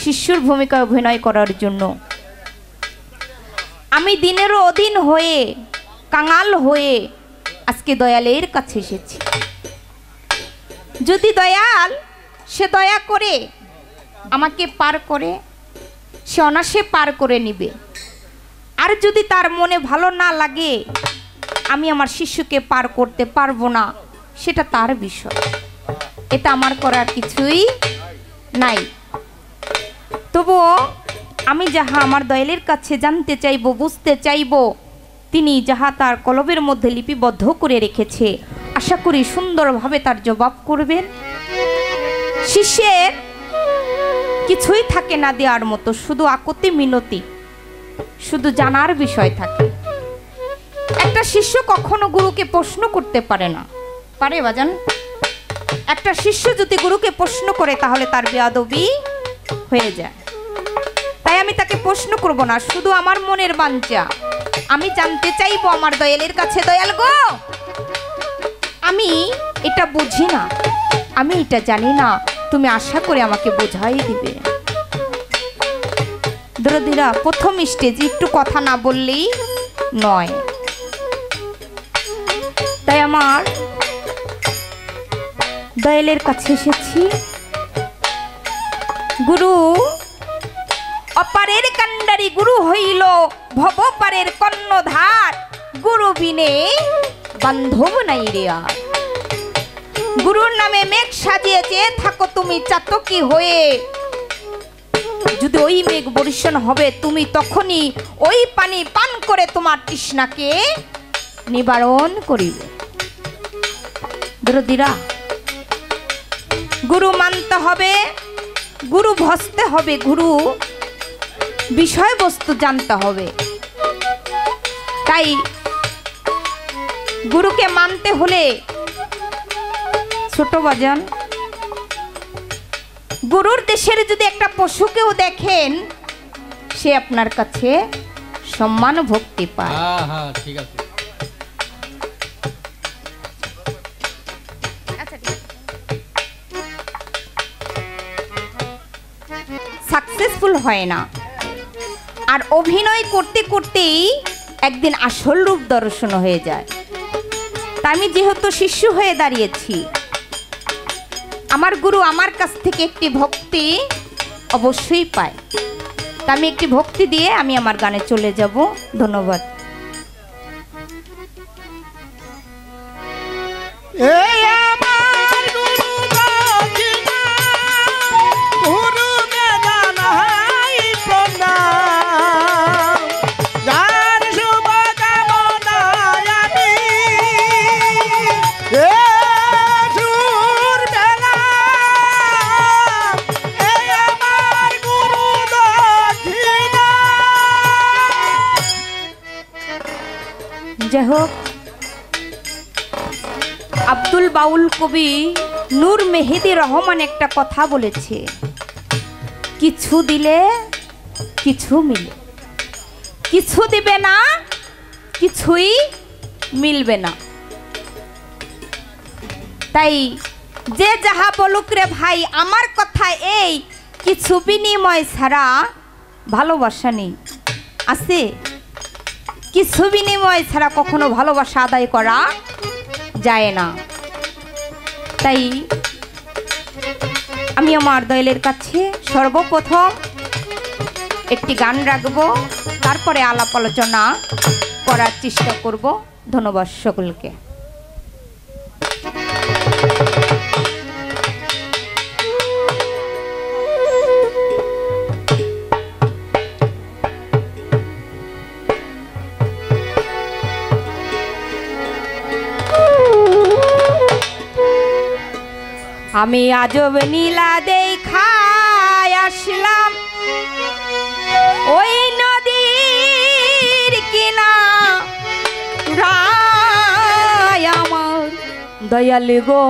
শিষ্যর ভূমিকায় অভিনয় করার জন্য। আমি দিনেরও অধীন হয়ে কাঙাল হয়ে আজকে দয়ালের কাছে এসেছি। যদি দয়াল সে দয়া করে আমাকে পার করে, সে অনায়াসে পার করে নিবে। আর যদি তার মনে ভালো না লাগে আমি আমার শিষ্যকে পার করতে পারবো না, সেটা তার বিষয়, এটা আমার করার কিছুই নাই। তবুও আমি যাহা আমার দয়ালের কাছে জানতে চাইব, বুঝতে চাইব, তিনি যাহা তার কলবের মধ্যে লিপিবদ্ধ করে রেখেছে, আশা করি সুন্দরভাবে তার জবাব করবেন। শিষ্যের কিছুই থাকে না দেওয়ার মতো, শুধু আকতি মিনতি, শুধু জানার বিষয় থাকে। একটা শিষ্য কখনো গুরুকে প্রশ্ন করতে পারে না, পারে বাজান? একটা শিষ্য যদি গুরুকে প্রশ্ন করে তাহলে তার বেয়াদবি হয়ে যায়। তাই আমি তাকে প্রশ্ন করব না, শুধু আমার মনের বাঞ্ছা আমি জানতে চাইবো আমার দয়ালের কাছে, দয়াল গো আমি এটা বুঝি না, আমি এটা জানি না, তুমি আশা করে আমাকে বোঝাই দিবে। দরদিরা, প্রথম স্টেজে একটু কথা না বললেই নয়। তাই আমার দয়ালের কাছে এসেছি। গুরু অপারের কান্ডারি গুরু হইল ভবপারের কর্ণধার, গুরু বিনে বান্ধব নাই রে আর। গুরুর নামে মেঘ সাজিয়েছে থাকো তুমি চাতকি হয়ে, যদি ওই মেঘ বর্ষণ হবে তুমি তখনই ওই পানি পান করে তোমার তৃষ্ণাকে নিবারণ করিবে। দরদিরা, গুরু মানতে হবে, গুরু ভজতে হবে, গুরু বিষয়বস্তু জানতে হবে। তাই গুরুকে মানতে হলে ছোট বাজান, গুরুর দেশের যদি একটা পশুকেও দেখেন সে আপনার কাছে সম্মান ভক্তি পায়। ঠিক আছে। সাকসেসফুল হয় না, আর অভিনয় করতে করতেই একদিন আসল রূপ দর্শন হয়ে যায়। তাই আমি যেহেতু শিষ্য হয়ে দাঁড়িয়েছি, আমার গুরু আমার কাছ থেকে একটি ভক্তি অবশ্যই পায়। তা আমি একটি ভক্তি দিয়ে আমি আমার গানে চলে যাব। ধন্যবাদ। যাই হোক, আব্দুল বাউল কবি নূর মেহেদি রহমান একটা কথা বলেছে, কিছু দিলে কিছু মিলে, কিছু দিবে না কিছুই মিলবে না। তাই যে যাহা বলুক রে ভাই, আমার কথা এই, কিছু বিনিময় ছাড়া ভালোবাসা নেই। আছে? কিছু বিনিময় ছাড়া কখনো ভালোবাসা আদায় করা যায় না। তাই আমি আমার দয়ালের কাছে সর্বপ্রথম একটি গান রাখবো, তারপরে আলাপ আলোচনা করার চেষ্টা করব। ধন্যবাদ সকলকে। আমি আজব নীলা দেখায় আসলাম ওই নদীর কিনারায়, আমার দয়াল গো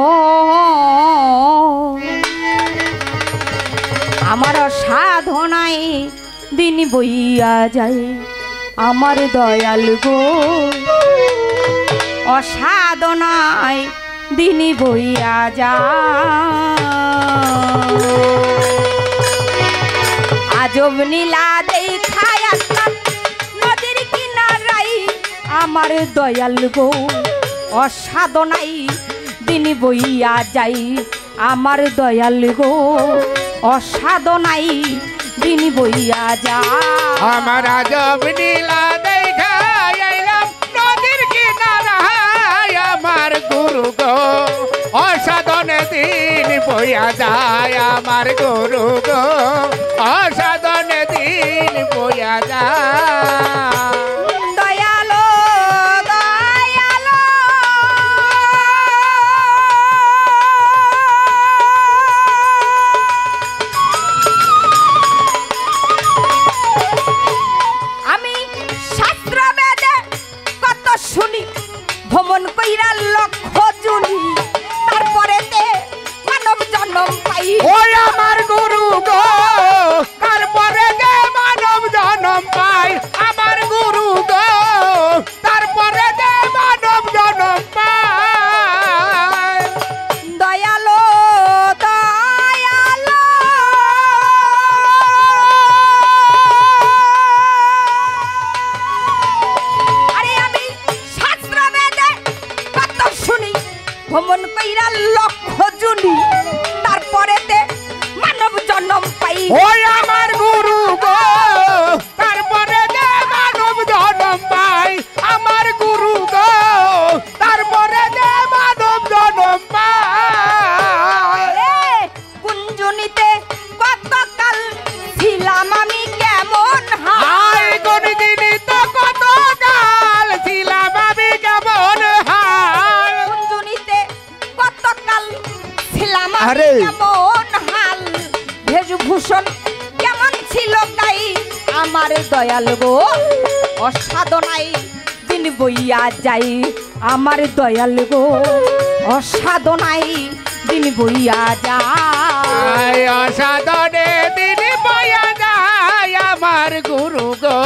আমার সাধনায় দিন বইয়া যায়, আমার দয়াল গো অসাধনায় দিন বইয়া যায়। আজব নীলা দেখায় আসলাম নদীর কিনারাই আমার দয়াল গো অসাধনাই দিন বইয়া যাই আমার দয়াল গো অসাধনাই দিন বইয়া যা আমার আজব নীলা দেখায় আইলাম নদীর কিনারায় আমার গুরু গো অসাধনে দিন বইয়া যায় আমার গুরু গো অসাধনে দিন বইয়া যায় দয়ালো দয়ালো আমি শাস্ত্র বেদে কত শুনি ভ্রমণ কইরা লক্ষ জুনি তারপরেতে মানব জন্ম পাই ওই আমার গুরু গো তারপরে যে মানব জন্ম পাই আমার গুরু গো তারপরে যে মানব জন্ম পাই দয়ালো দয়ালো আরে আমি শাস্ত্র বেদে কত শুনি ভ্রমণ কইরা লক্ষ জুনি তারপরেতে মানব জন্ম পাই ওই আমার গুরু গো তারপরে যে মানব জন্ম পাই আমার গুরু গো তারপরে যে মানব জন্ম পাই রে কুঞ্জনিতে কতকাল ছিলাম আমি কেমন আই কোন দিনই তো কত কাল ছিলাম আমি কেমন হাল কুঞ্জনিতে কতকাল ছিলাম আমি আরে। কেমন হাল ভেষভূষণ কেমন ছিল তাই আমার দয়াল গো অসাধনাই দিন বইয়া যাই আমার দয়াল গো অসাধনাই দিন বইয়া যায় অসাধনে দিন বইয়া যায় আমার গুরু গো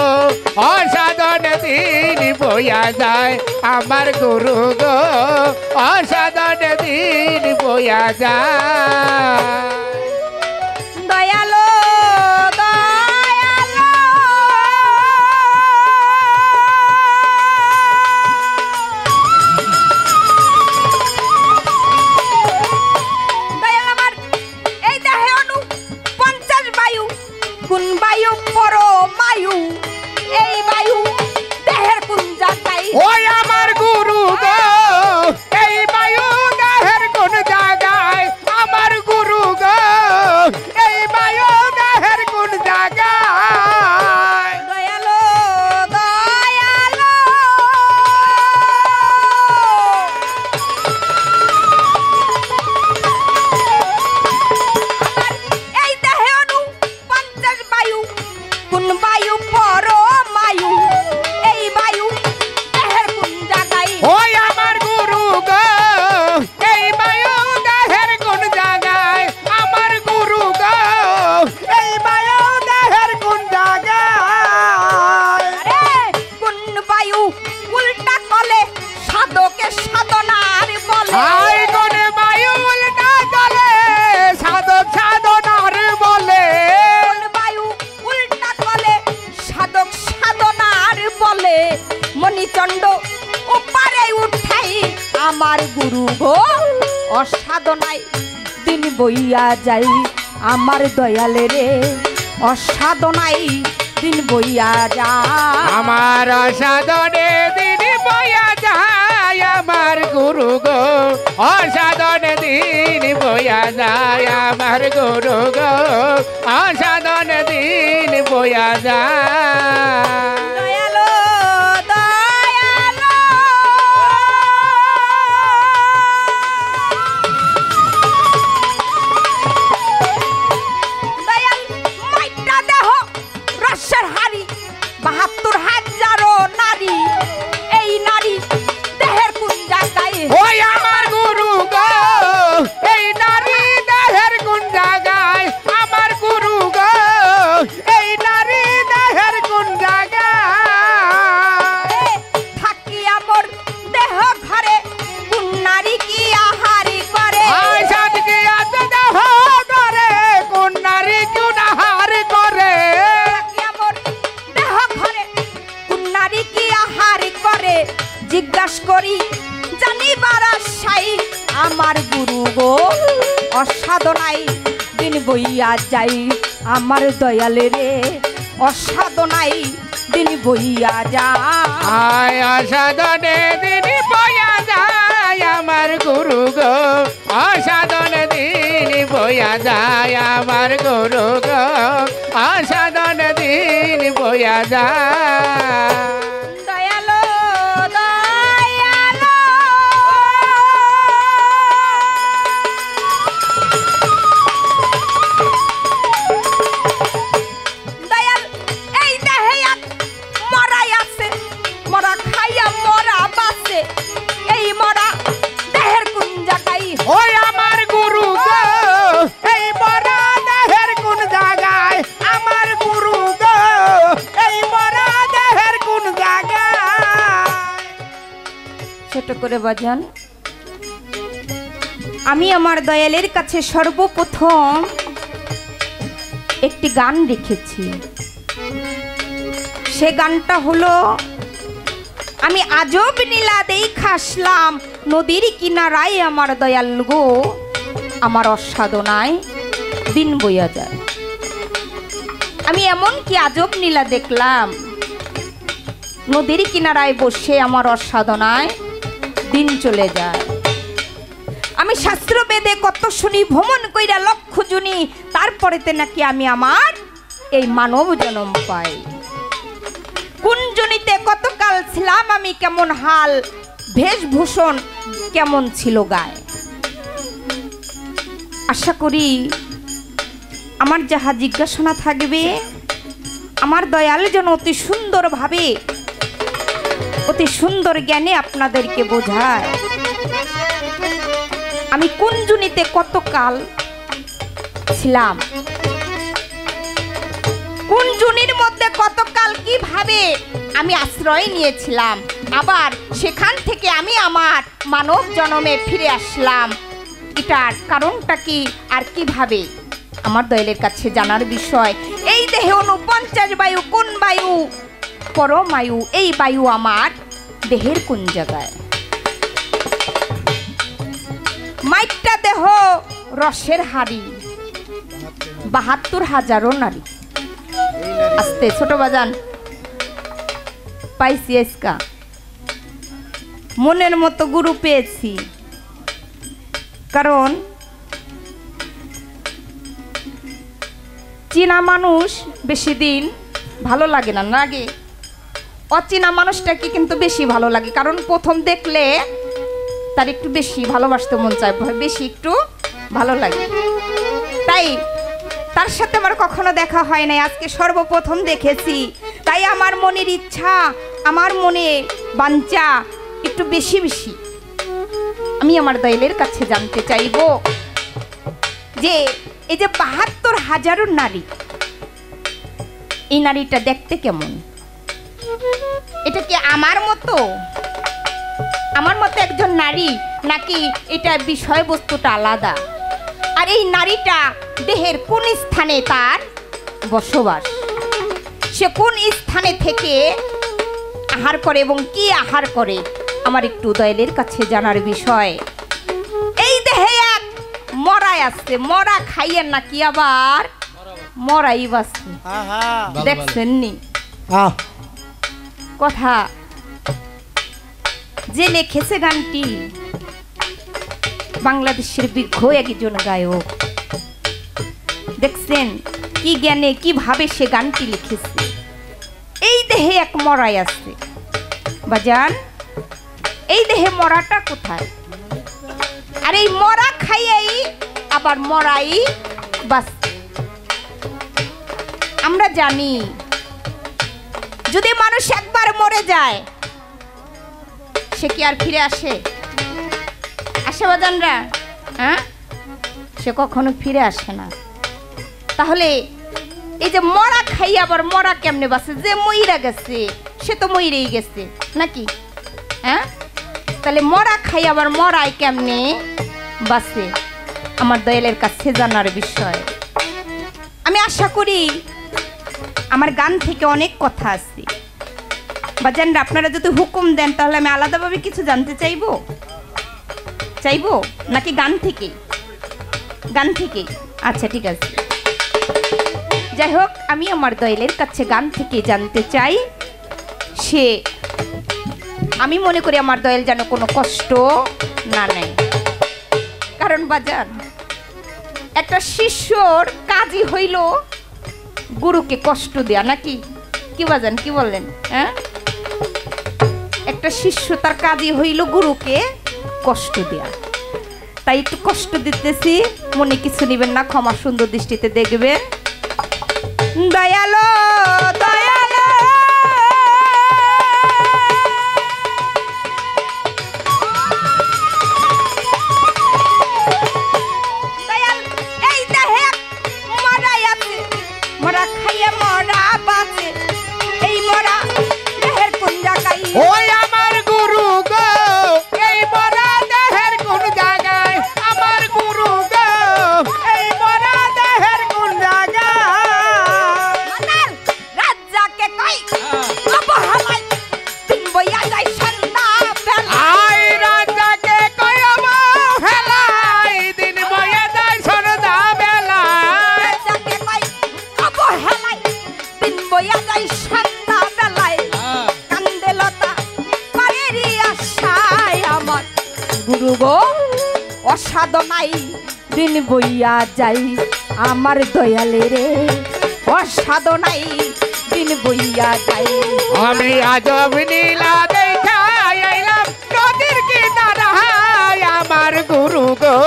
অসাধনে দিন বইয়া যায় আমার গুরু গো অসাধনে দিন বইয়া যায় দয়ালো দয়ালো দয়াল আমার এই দেহে অনু 50 বায়ু কোন বায়ু পর মায়ু এই বায়ু দেহের কোন জায়গায় ওই আমার গুরু গো এই বায়ু দেহের কোন জায়গায় আমার গুরু গো এই বায়ু দেহের কোন জায়গায় দয়ালো দয়ালো আমার এই দেহে অনু 50 বায়ু কোন বায়ু পর মায়ু এই বায়ু দেহের কোন জায়গায় ওই আমার গুরু গো এই বায়ু দেহের কোন জায়গায় আমার গুরু গো এই বায়ু দেহের কোন জায়গায় আরে কোন বায়ু উল্টা কলে সাধকে সাধনার বলে আই কোন বায়ু উল্টা চলে সাধক সাধনার বলে কোন বায়ু উল্টা কলে সাধক সাধনার বলে মণিচণ্ড ওপারে উঠাই আমার গুরু গো অসাধনাই দিন বইয়া যাই আমার দয়ালে রে অসাধনাই দিন বইয়া যা আমার অসাধনে দিন বইয়া যায় আমার গুরু গো অসাধনে দিন বইয়া যায় আমার গুরু গো অসাধনে দিন বইয়া যায় দয়ালো দয়ালো দয়াল মাইটা দেহ রসের হাড়ি ৭২,০০০ নারী এই নারী দেহের কোন জায়গায় ওই আমার গুরু গো এই নারী দেহের কোন জায়গায় আমার গুরু গো এই নারী দেহের কোন জায়গায় গো অসাধনায় দিন বইয়া যাই আমার দয়ালে রে অসাধনায় দিন বইয়া যায় অসাধনে দিন বইয়া যায় আমার গুরু গো অসাধনে দিন বইয়া যায় আমার গুরু গো অসাধনে দিন বইয়া যায় দয়ালো দয়ালো দয়াল এই দেহে এক মরাই আছে মরা খাইয়া মরা বাসে এই মরা দেহের কোন জায়গায় ওই আমার গুরু গো এই মরা দেহের কোন জায়গায় আমার গুরু গো এই মরা দেহের কোন জায়গায় ছোট করে বাজান আমি আমার দয়ালের কাছে সর্বপ্রথম একটি গান লিখেছি সে গানটা হলো আমি আজব নীলা দেখা আসলাম নদীর কিনারায় আমার দয়াল গো আমার অসাধনায় দিন বইয়া যায় আমি এমন কি আজব নীলা দেখলাম নদীর কিনারায় বসে আমার অসাধনায় দিন চলে যায় আমি শাস্ত্র বেদে কত শুনি ভ্রমণ কইরা লক্ষ জুনি তারপরেতে নাকি আমি আমার এই মানব জন্ম পাই কোন জনিতে কতকাল ছিলাম আমি কেমন হাল বেশভূষণ কেমন ছিল গায়ে আশা করি আমার যাহা জিজ্ঞাসা থাকবে আমার দয়াল যেন অতি সুন্দরভাবে অতি সুন্দর জ্ঞানে আপনাদেরকে বোঝায় আমি কোন জনিতে কতকাল ছিলাম কোন জনির মধ্যে কতকাল কিভাবে আমি আশ্রয় নিয়েছিলাম আবার সেখান থেকে আমি আমার মানব জন্মে ফিরে আসলাম এটার কারণটা কি আর কিভাবে আমার দয়ালের কাছে জানার বিষয় এই দেহে 49 বায়ু কোন বায়ু পরমায়ু এই বায়ু আমার দেহের কোন জায়গায় মাইটটা দেহ রসের হাড়ি 72,000 নারী আস্তে ছোট বাজান পাইছি এসকা মনের মতো গুরু পেয়েছি কারণ চীনা মানুষ বেশি দিন ভালো লাগে না লাগে অচেনা মানুষটাকে কিন্তু বেশি ভালো লাগে কারণ প্রথম দেখলে তার একটু বেশি ভালোবাসতে মন চায় বেশি একটু ভালো লাগে তাই তার সাথে আমার কখনো দেখা হয় নাই আজকে সর্বপ্রথম দেখেছি তাই আমার মনের ইচ্ছা আমার মনে বাঞ্ছা একটু বেশি বেশি আমি আমার দয়ালের কাছে জানতে চাইব যে এই যে 72,000 নারী এই নারীটা দেখতে কেমন এটা কি আমার মতো একজন নারী নাকি এটা বিষয়বস্তুটা আলাদা আর এই নারীটা দেহের কোন স্থানে তার বসবাস সে কোন স্থানে থেকে আহার করে এবং কি আহার করে আমার একটু দয়ালের কাছে জানার বিষয় এই দেহে এক মরাই আছে মরা খাইয়েন নাকি আবার মরাই বাসছে দেখছেন নি কথা যে লিখেছে গানটি বাংলাদেশের বিজ্ঞ একজন গায়ক দেখছেন কি জ্ঞানে কিভাবে সে গানটি লিখেছে এই দেহে এক মরাই আছে বাজান এই দেহে মরাটা কোথায় আর এই মরা খাইয়াই আবার মরাই বাস আমরা জানি যদি মানুষ একবার মরে যায় সে কি আর ফিরে আসে বাজানরা হ্যাঁ সে কখনো ফিরে আসে না তাহলে এই যে মরা খাই আবার মরা কেমনে বাসে যে মইরা গেছে সে তো মইরেই গেছে নাকি হ্যাঁ তাহলে মরা খাই আবার মরাই কেমনে বাসে আমার দয়ালের কাছে জানার বিষয় আমি আশা করি আমার গান থেকে অনেক কথা আছে বাজানরা আপনারা যদি হুকুম দেন তাহলে আমি আলাদাভাবে কিছু জানতে চাইবো চাইবো নাকি গান থেকে? গান থেকে, আচ্ছা ঠিক আছে। যাই হোক, আমি আমার দয়ালের কাছে গান থেকে জানতে চাই, সে আমি মনে করি আমার দয়াল যেন কোনো কষ্ট না নেয়। কারণ বাজান, একটা শিষ্যর কাজই হইল গুরুকে কষ্ট দেয়া, নাকি কি বাজান, কি বললেন? হ্যাঁ, একটা শিষ্য তার কাজই হইল গুরুকে কষ্ট দেয়া। তাই একটু কষ্ট দিতেছি, মনে কিছু নেবেন না, ক্ষমা সুন্দর দৃষ্টিতে দেখবেন। দয়ালো দয়ালো দয়াল, এই দেহে মরাই আছে, মরা খাইয়ে মরা বাঁচে, এই মরা দেহের কোন জায়গায়? ওই আমার গুরু গো, এই মরা দেহের কোন জায়গায়? আমার গুরু গো, এই মরা দেহের কোন জায়গায়? রাজাকে কই অবহেলায় দিন বইয়া যায় সন্ধ্যা বেলা। আই রাজাকে কই অবহেলায় দিন বইয়া যায় সন্ধ্যা বেলা। রাজাকে কই অবহেলায় দিন বইয়া যায় সন্ধ্যা বেলায়। কান্দে লতা পারেরই আশায় আমার গুরু গো, অসাধনাই দিন বইয়া যাই আমার দয়ালে রে, অসাধনাই দিন বইয়া যাই। আমি আজব নীলা দেখা আইলাম নদীর কিনারায়, আমার গুরু গো,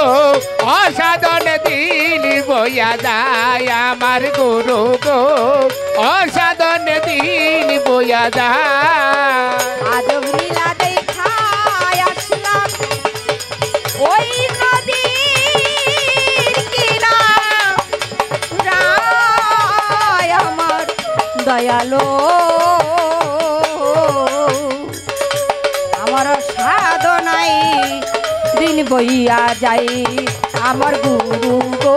অসাধন দিন বইয়া যায়। আমার গুরু গো, অসাধন দিন বইয়া যায়। আজব লীলা দেখায় আসলাম ওই নদীর কিনারায় আমার দয়ালো, আমার সাধনাই দিন বইয়া যাই আমার গুরু গো।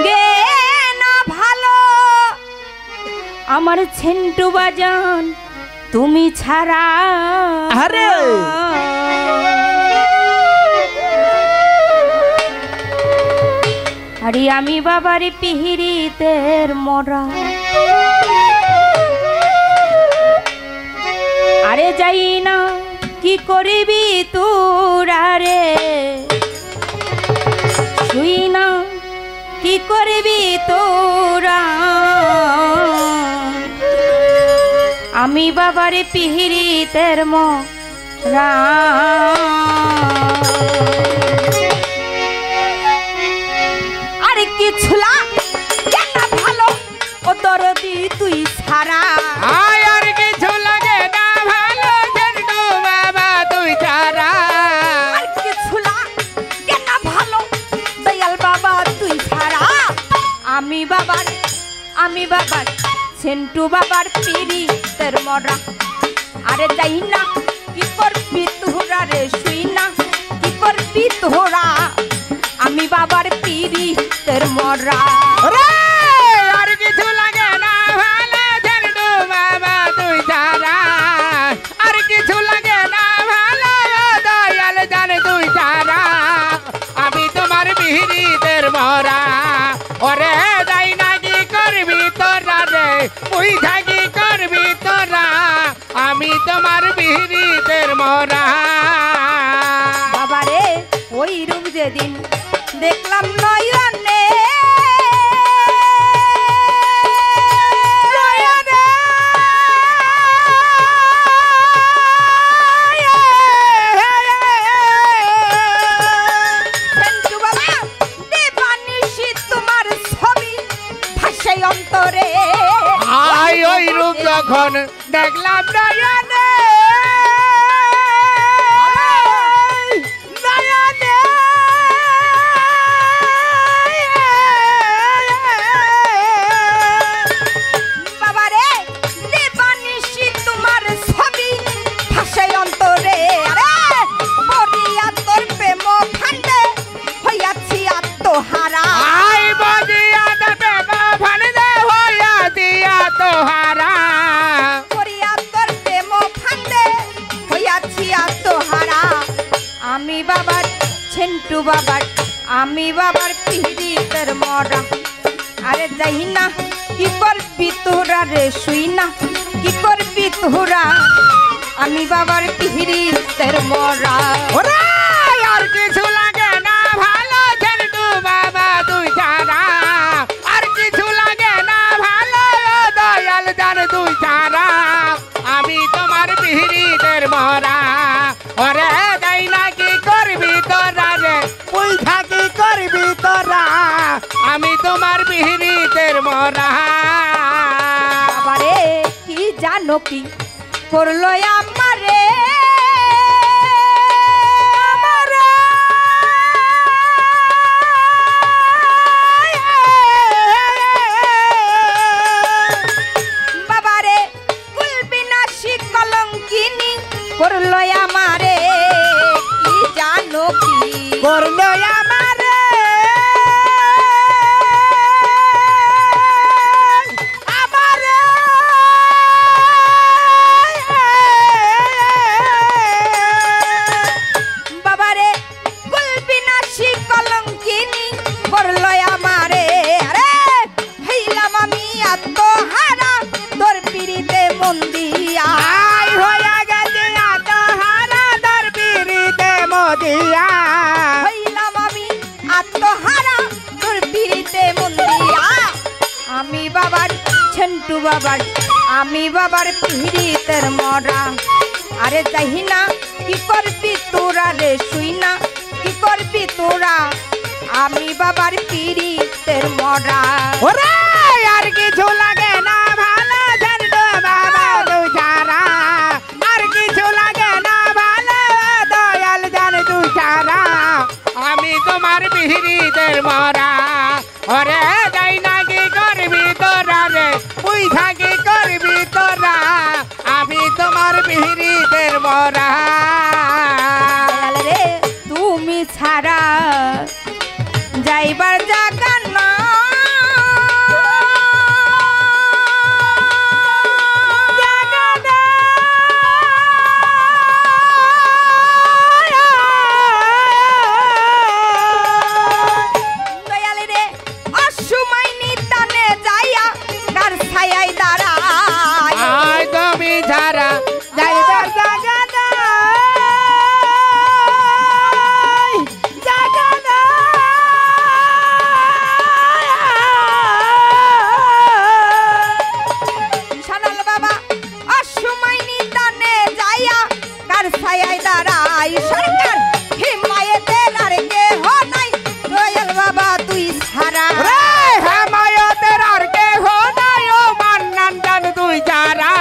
গে না ভালো আমার ছেন্টু বাজান তুমি ছাড়া। আরে! আরে আমি বাবার পিহিরিতের মরা, আরে যাই না কি করিবি তোরা রে, শুই না কি করবি তোরা, আমি বাবার পিহিরিতের মরা। আরে কিছু লাগে না ভালো ও দরদি তুই ছাড়া। আয় আর কিছু লাগে না ভালো ঝন্টু বাবা তুই ছাড়া। আর কিছু লাগে না ভালো দয়াল বাবা তুই ছাড়া। আমি বাবার ছেন্টু বাবার পিরিতের মরা, আরে যাই না কি করবি তোরা রে, শুই না কি করবি তোরা, আমি বাবার পিরিতের মরা। রে আর কিছু লাগে না ভালো ঝন্টু বাবা তুই ছাড়া। আর কিছু লাগে না ভালো দয়াল জান তুই ছাড়া। আমি তোমার বিহিরিতের মরা, ওরে যাই না কি করবি তোরা রে, তুই থাকি করবি তোরা, আমি তোমার বিহিরিতের মরা। বাবারে ওই রূপ যেদিন দেখলাম নয়নে, ছেন্টু বাবা দেবানিশি তোমার ছবি ভাসে অন্তরে। আই ওই রূপ যখন দেখলাম নয়নে, নয়নে বাবারে দেবানিশি তোমার ছবি ভাসে অন্তরে। আরে বরিয়া তোর প্রেম ফান্ডে হইয়াছি আত্মহারা। আই বজিয়া দেবে ভান দে হইয়া দিয়া তোহারা। বরিয়া তোর প্রেম ঝেন্টু বাবার আমি বাবার পিড়িতের মরা আরে যাই না কি করবি তোরা রে শুই না কি করবি তোরা আমি বাবার পিড়িতের মরা ওরে আর কিছু লাগে না ভালো ঝেন্টু বাবা তুই ছাড়া আর কিছু লাগে না ভালো দয়াল জান তুই ছাড়া আমি তোমার পিড়িতের মরা ওরে যাই না কি করবি তোরা রে বুঝা কি করবি তোরা আমি তোমার পিড়িতের মরা বাবারে কি জানো কি করলো আমারে বাবারে কুলবিনাশী কলঙ্কিনী করলো আমারে কি জানো কি করলো আমারে আমারে বাবারে কুলবিনাশী কলঙ্কিনী করলো আমারে আরে হইলাম আমি আত্মহারা তোর পিড়িতে মন দিয়া আই হইয়া গেছে আত্মহারা তোর পিড়িতে মদিয়া হইলাম আমি আত্মহারা তোর পিড়িতে মন দিয়া আমি বাবার ঝেন্টু বাবার আমি বাবার পিড়িতের মরা আরে যাই না কি করবি তোরা রে শুই না কি করবি তোরা আমি বাবার পিড়িতের মরা ওরে আর কিছু লাগে না ভালো ঝেন্টু বাবা তুই ছাড়া আর কিছু লাগে না ভালো দয়াল জান তুই ছাড়া আমি তোমার পিড়িতের মরা ওরে যাই না কি করবি তোরা রে বুঝা কি করবি তোরা আমি তোমার পিড়িতের মরা দয়াল রে তুমি ছাড়া যাইবার জায়গা না দয়াল রে অসময় নিতানে যাইয়া কার ছায়ায় দাঁড়ায় আয় তুমি ছাড়া যাইবার জায়গা নাই, জায়গা নাই। সানাল বাবা অসময় নিতানে যাইয়া কার ছায়ায় দাঁড়ায় সরকার হিমায়েতের আর কেহ নাই দয়াল বাবা তুই ছাড়া রে হেমায়তের আর কেহ নাই ও মান্নান জান তুই ছাড়া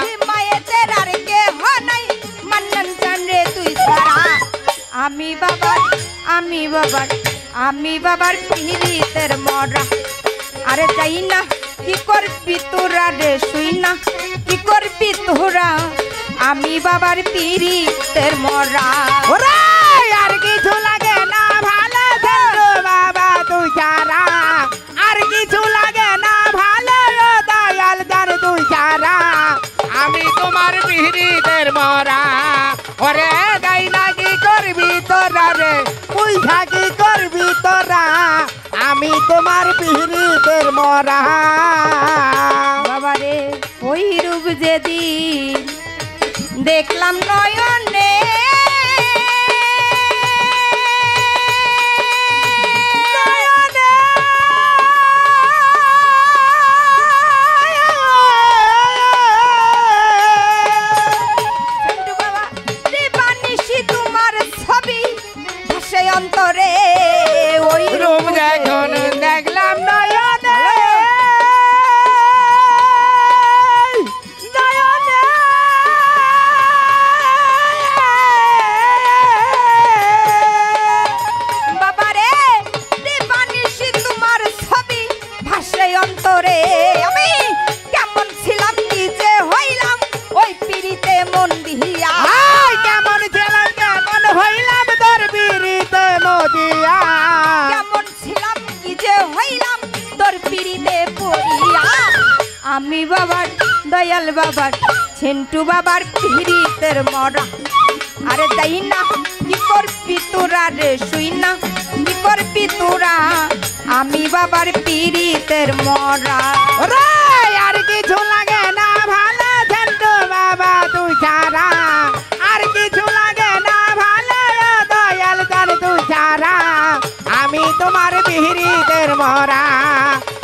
হিমায়েতের আর কেহ নাই মান্নান চান রে তুই ছাড়া আমি বাবার আমি বাবার পিড়িতের মরা আরে যাই না কি করবি তোরা রে শুই না কি করবি তোরা আমি বাবার পিড়িতের মরা ওরে আর কিছু লাগে না ভালো ঝেন্টু বাবা তুই ছাড়া আর কিছু লাগে না ভালো ও দয়াল জান তুই ছাড়া আমি তোমার পিড়িতের মরা ওরে যাই না কি করবি তোরা রে বুঝা কি করবি তোরা আমি তোমার পিড়িতের মরা বাবারে ওই রূপ যেদিন দেখলাম নয়নে ঝেন্টু বাবা দিবানিশি তোমার ছবি ভাসে অন্তরে ওই রূপ যখন দেখলাম নয়নে নয়নে বাবারে দিবানিশি তোমার ছবি ভাসে অন্তরে আমি কেমন ছিলাম কি যে হইলাম ওই পিড়িতে মন দিয়া আয় কেমন ছিলাম কেমন হইলাম তোর পিড়িতে মদিয়া কেমন ছিলাম কি যে হইলাম তোর পিড়িতে পড়িয়া আমি বাবার দয়াল বাবার ঝেন্টু বাবার পিড়িতের মরা আরে যাই না কি করবি তোরা রে শুই না কি করবি তোরা আমি বাবার পীড়িতের মরা রে আর কিছু লাগে না ভালো ঝন্টু বাবা তুই ছাড়া আর কিছু লাগে না ভালো দয়াল জান তুই ছাড়া আমি তোমার বিহিরিদের মরা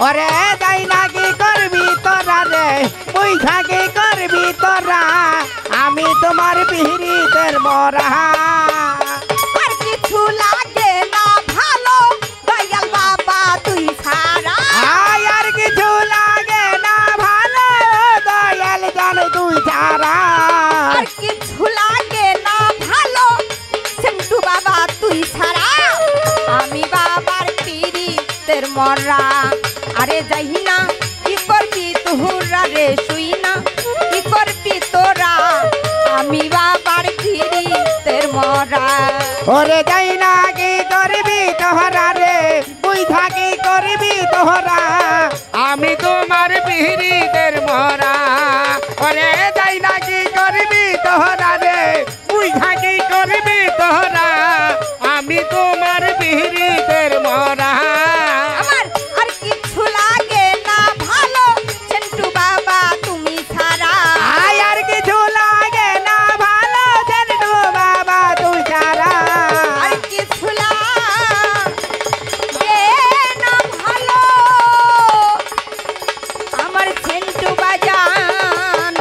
ওরে যাই না কি করবি তোরা রে তুই থাকি করবি তোরা আমি তোমার বিহিরিদের মরা আর কিছু লাগে না ভালো দয়াল বাবা তুই ছাড়া আয় আর কিছু লাগে না ভালো দয়াল জান তুই ছাড়া আর কিছু লাগে না ভালো ঝন্টু বাবা তুই ছাড়া আমি বাবার পীড়িতের মরা আরে যাই না কি করবি তোরা রে শুই না কি করবি তোরা আমি বাবার পীড়িতের মরা ওরে যাই না কি করবি তোহরা রে তুই থাকি করবি তোহরা আমি তোমার বিহিরিদের মরা ওরে যাই না কি করবি তোহরা রে তুই থাকি করবি তোহরা আমি তোমার বিহিরিদের মরা আমার আর কিছু লাগে না ভালো ঝন্টু বাবা তুমি ছাড়া আয় আর কিছু লাগে না ভালো ঝন্টু বাবা তুই ছাড়া আর কিছু লাগে না ভালো আমার ঝন্টু বাজান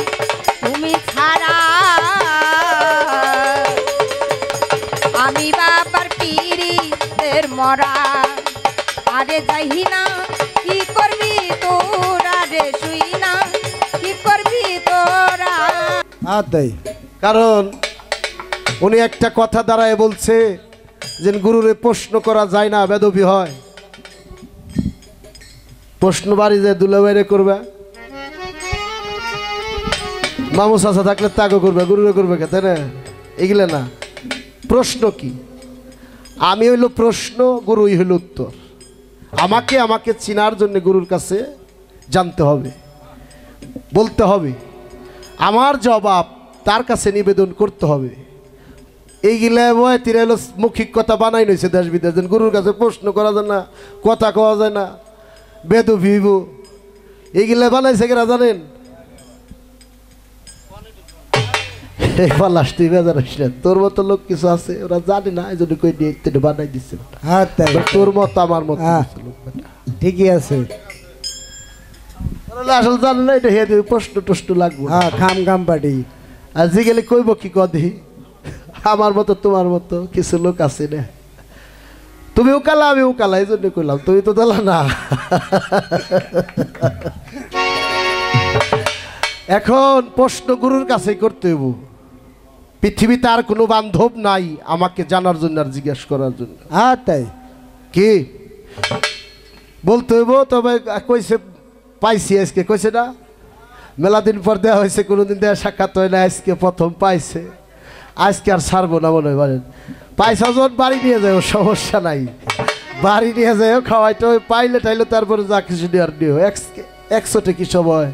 তুমি ছাড়া আমি বাবার পীড়িতের মরা আরে যাই না কি করবি তোরা রে শুই না কি করবি তোরা তাই কারণ উনি একটা কথা দাঁড়ায় বলছে যে গুরুরে প্রশ্ন করা যায় না বেদবি হয় প্রশ্ন বাড়ি যায় দুলা বাইরে করবে মামু চাচা থাকলে তাকে করবে গুরুরে করবে কে তাই না এগুলো না প্রশ্ন কি আমি হইল প্রশ্ন গুরুই হইল উত্তর আমাকে আমাকে চিনার জন্য গুরুর কাছে জানতে হবে বলতে হবে আমার জবাব তার কাছে নিবেদন করতে হবে এইগুলা বয় তিরা হলো মৌখিক কথা বানাই নইছে দেশ বিদেশ গুরুর কাছে প্রশ্ন করা যায় না কথা কওয়া যায় না বেদ ভিব এইগুলা বানাইছে কেনা জানেন এই পালাস তুই বেজার হইস না তোর মতো লোক কিছু আছে ওরা জানে না এই জন্য কই নিয়ে একটু বানাই দিচ্ছে তোর মতো আমার মতো লোক ঠিকই আছে আসলে জানে না এটা হেঁটে প্রশ্ন টষ্ট লাগবো খাম খাম পাটি আর যে গেলে কইব কি কদি আমার মতো তোমার মতো কিছু লোক আছে না তুমিও কালা আমিও কালা এই জন্য কইলাম তুমি তো দালা না এখন প্রশ্ন গুরুর কাছে করতে হইব পৃথিবীতে আর কোনো বান্ধব নাই আমাকে জানার জন্য আর জিজ্ঞেস করার জন্য তাই কি বলতে হইব তবে কইছে পাইছি আজকে কইছে না মেলা দিন পর দেওয়া হয়েছে কোনোদিন দেওয়া সাক্ষাৎ হয় না আজকে প্রথম পাইছে আজকে আর ছাড়বো না মনে হয় বলেন পয়সা যখন বাড়ি নিয়ে যাও সমস্যা নাই বাড়ি নিয়ে যাও খাওয়াইতে পাইলে টাইলে তারপরে যা কিছু নেওয়ার নিও একশোটে কি সময়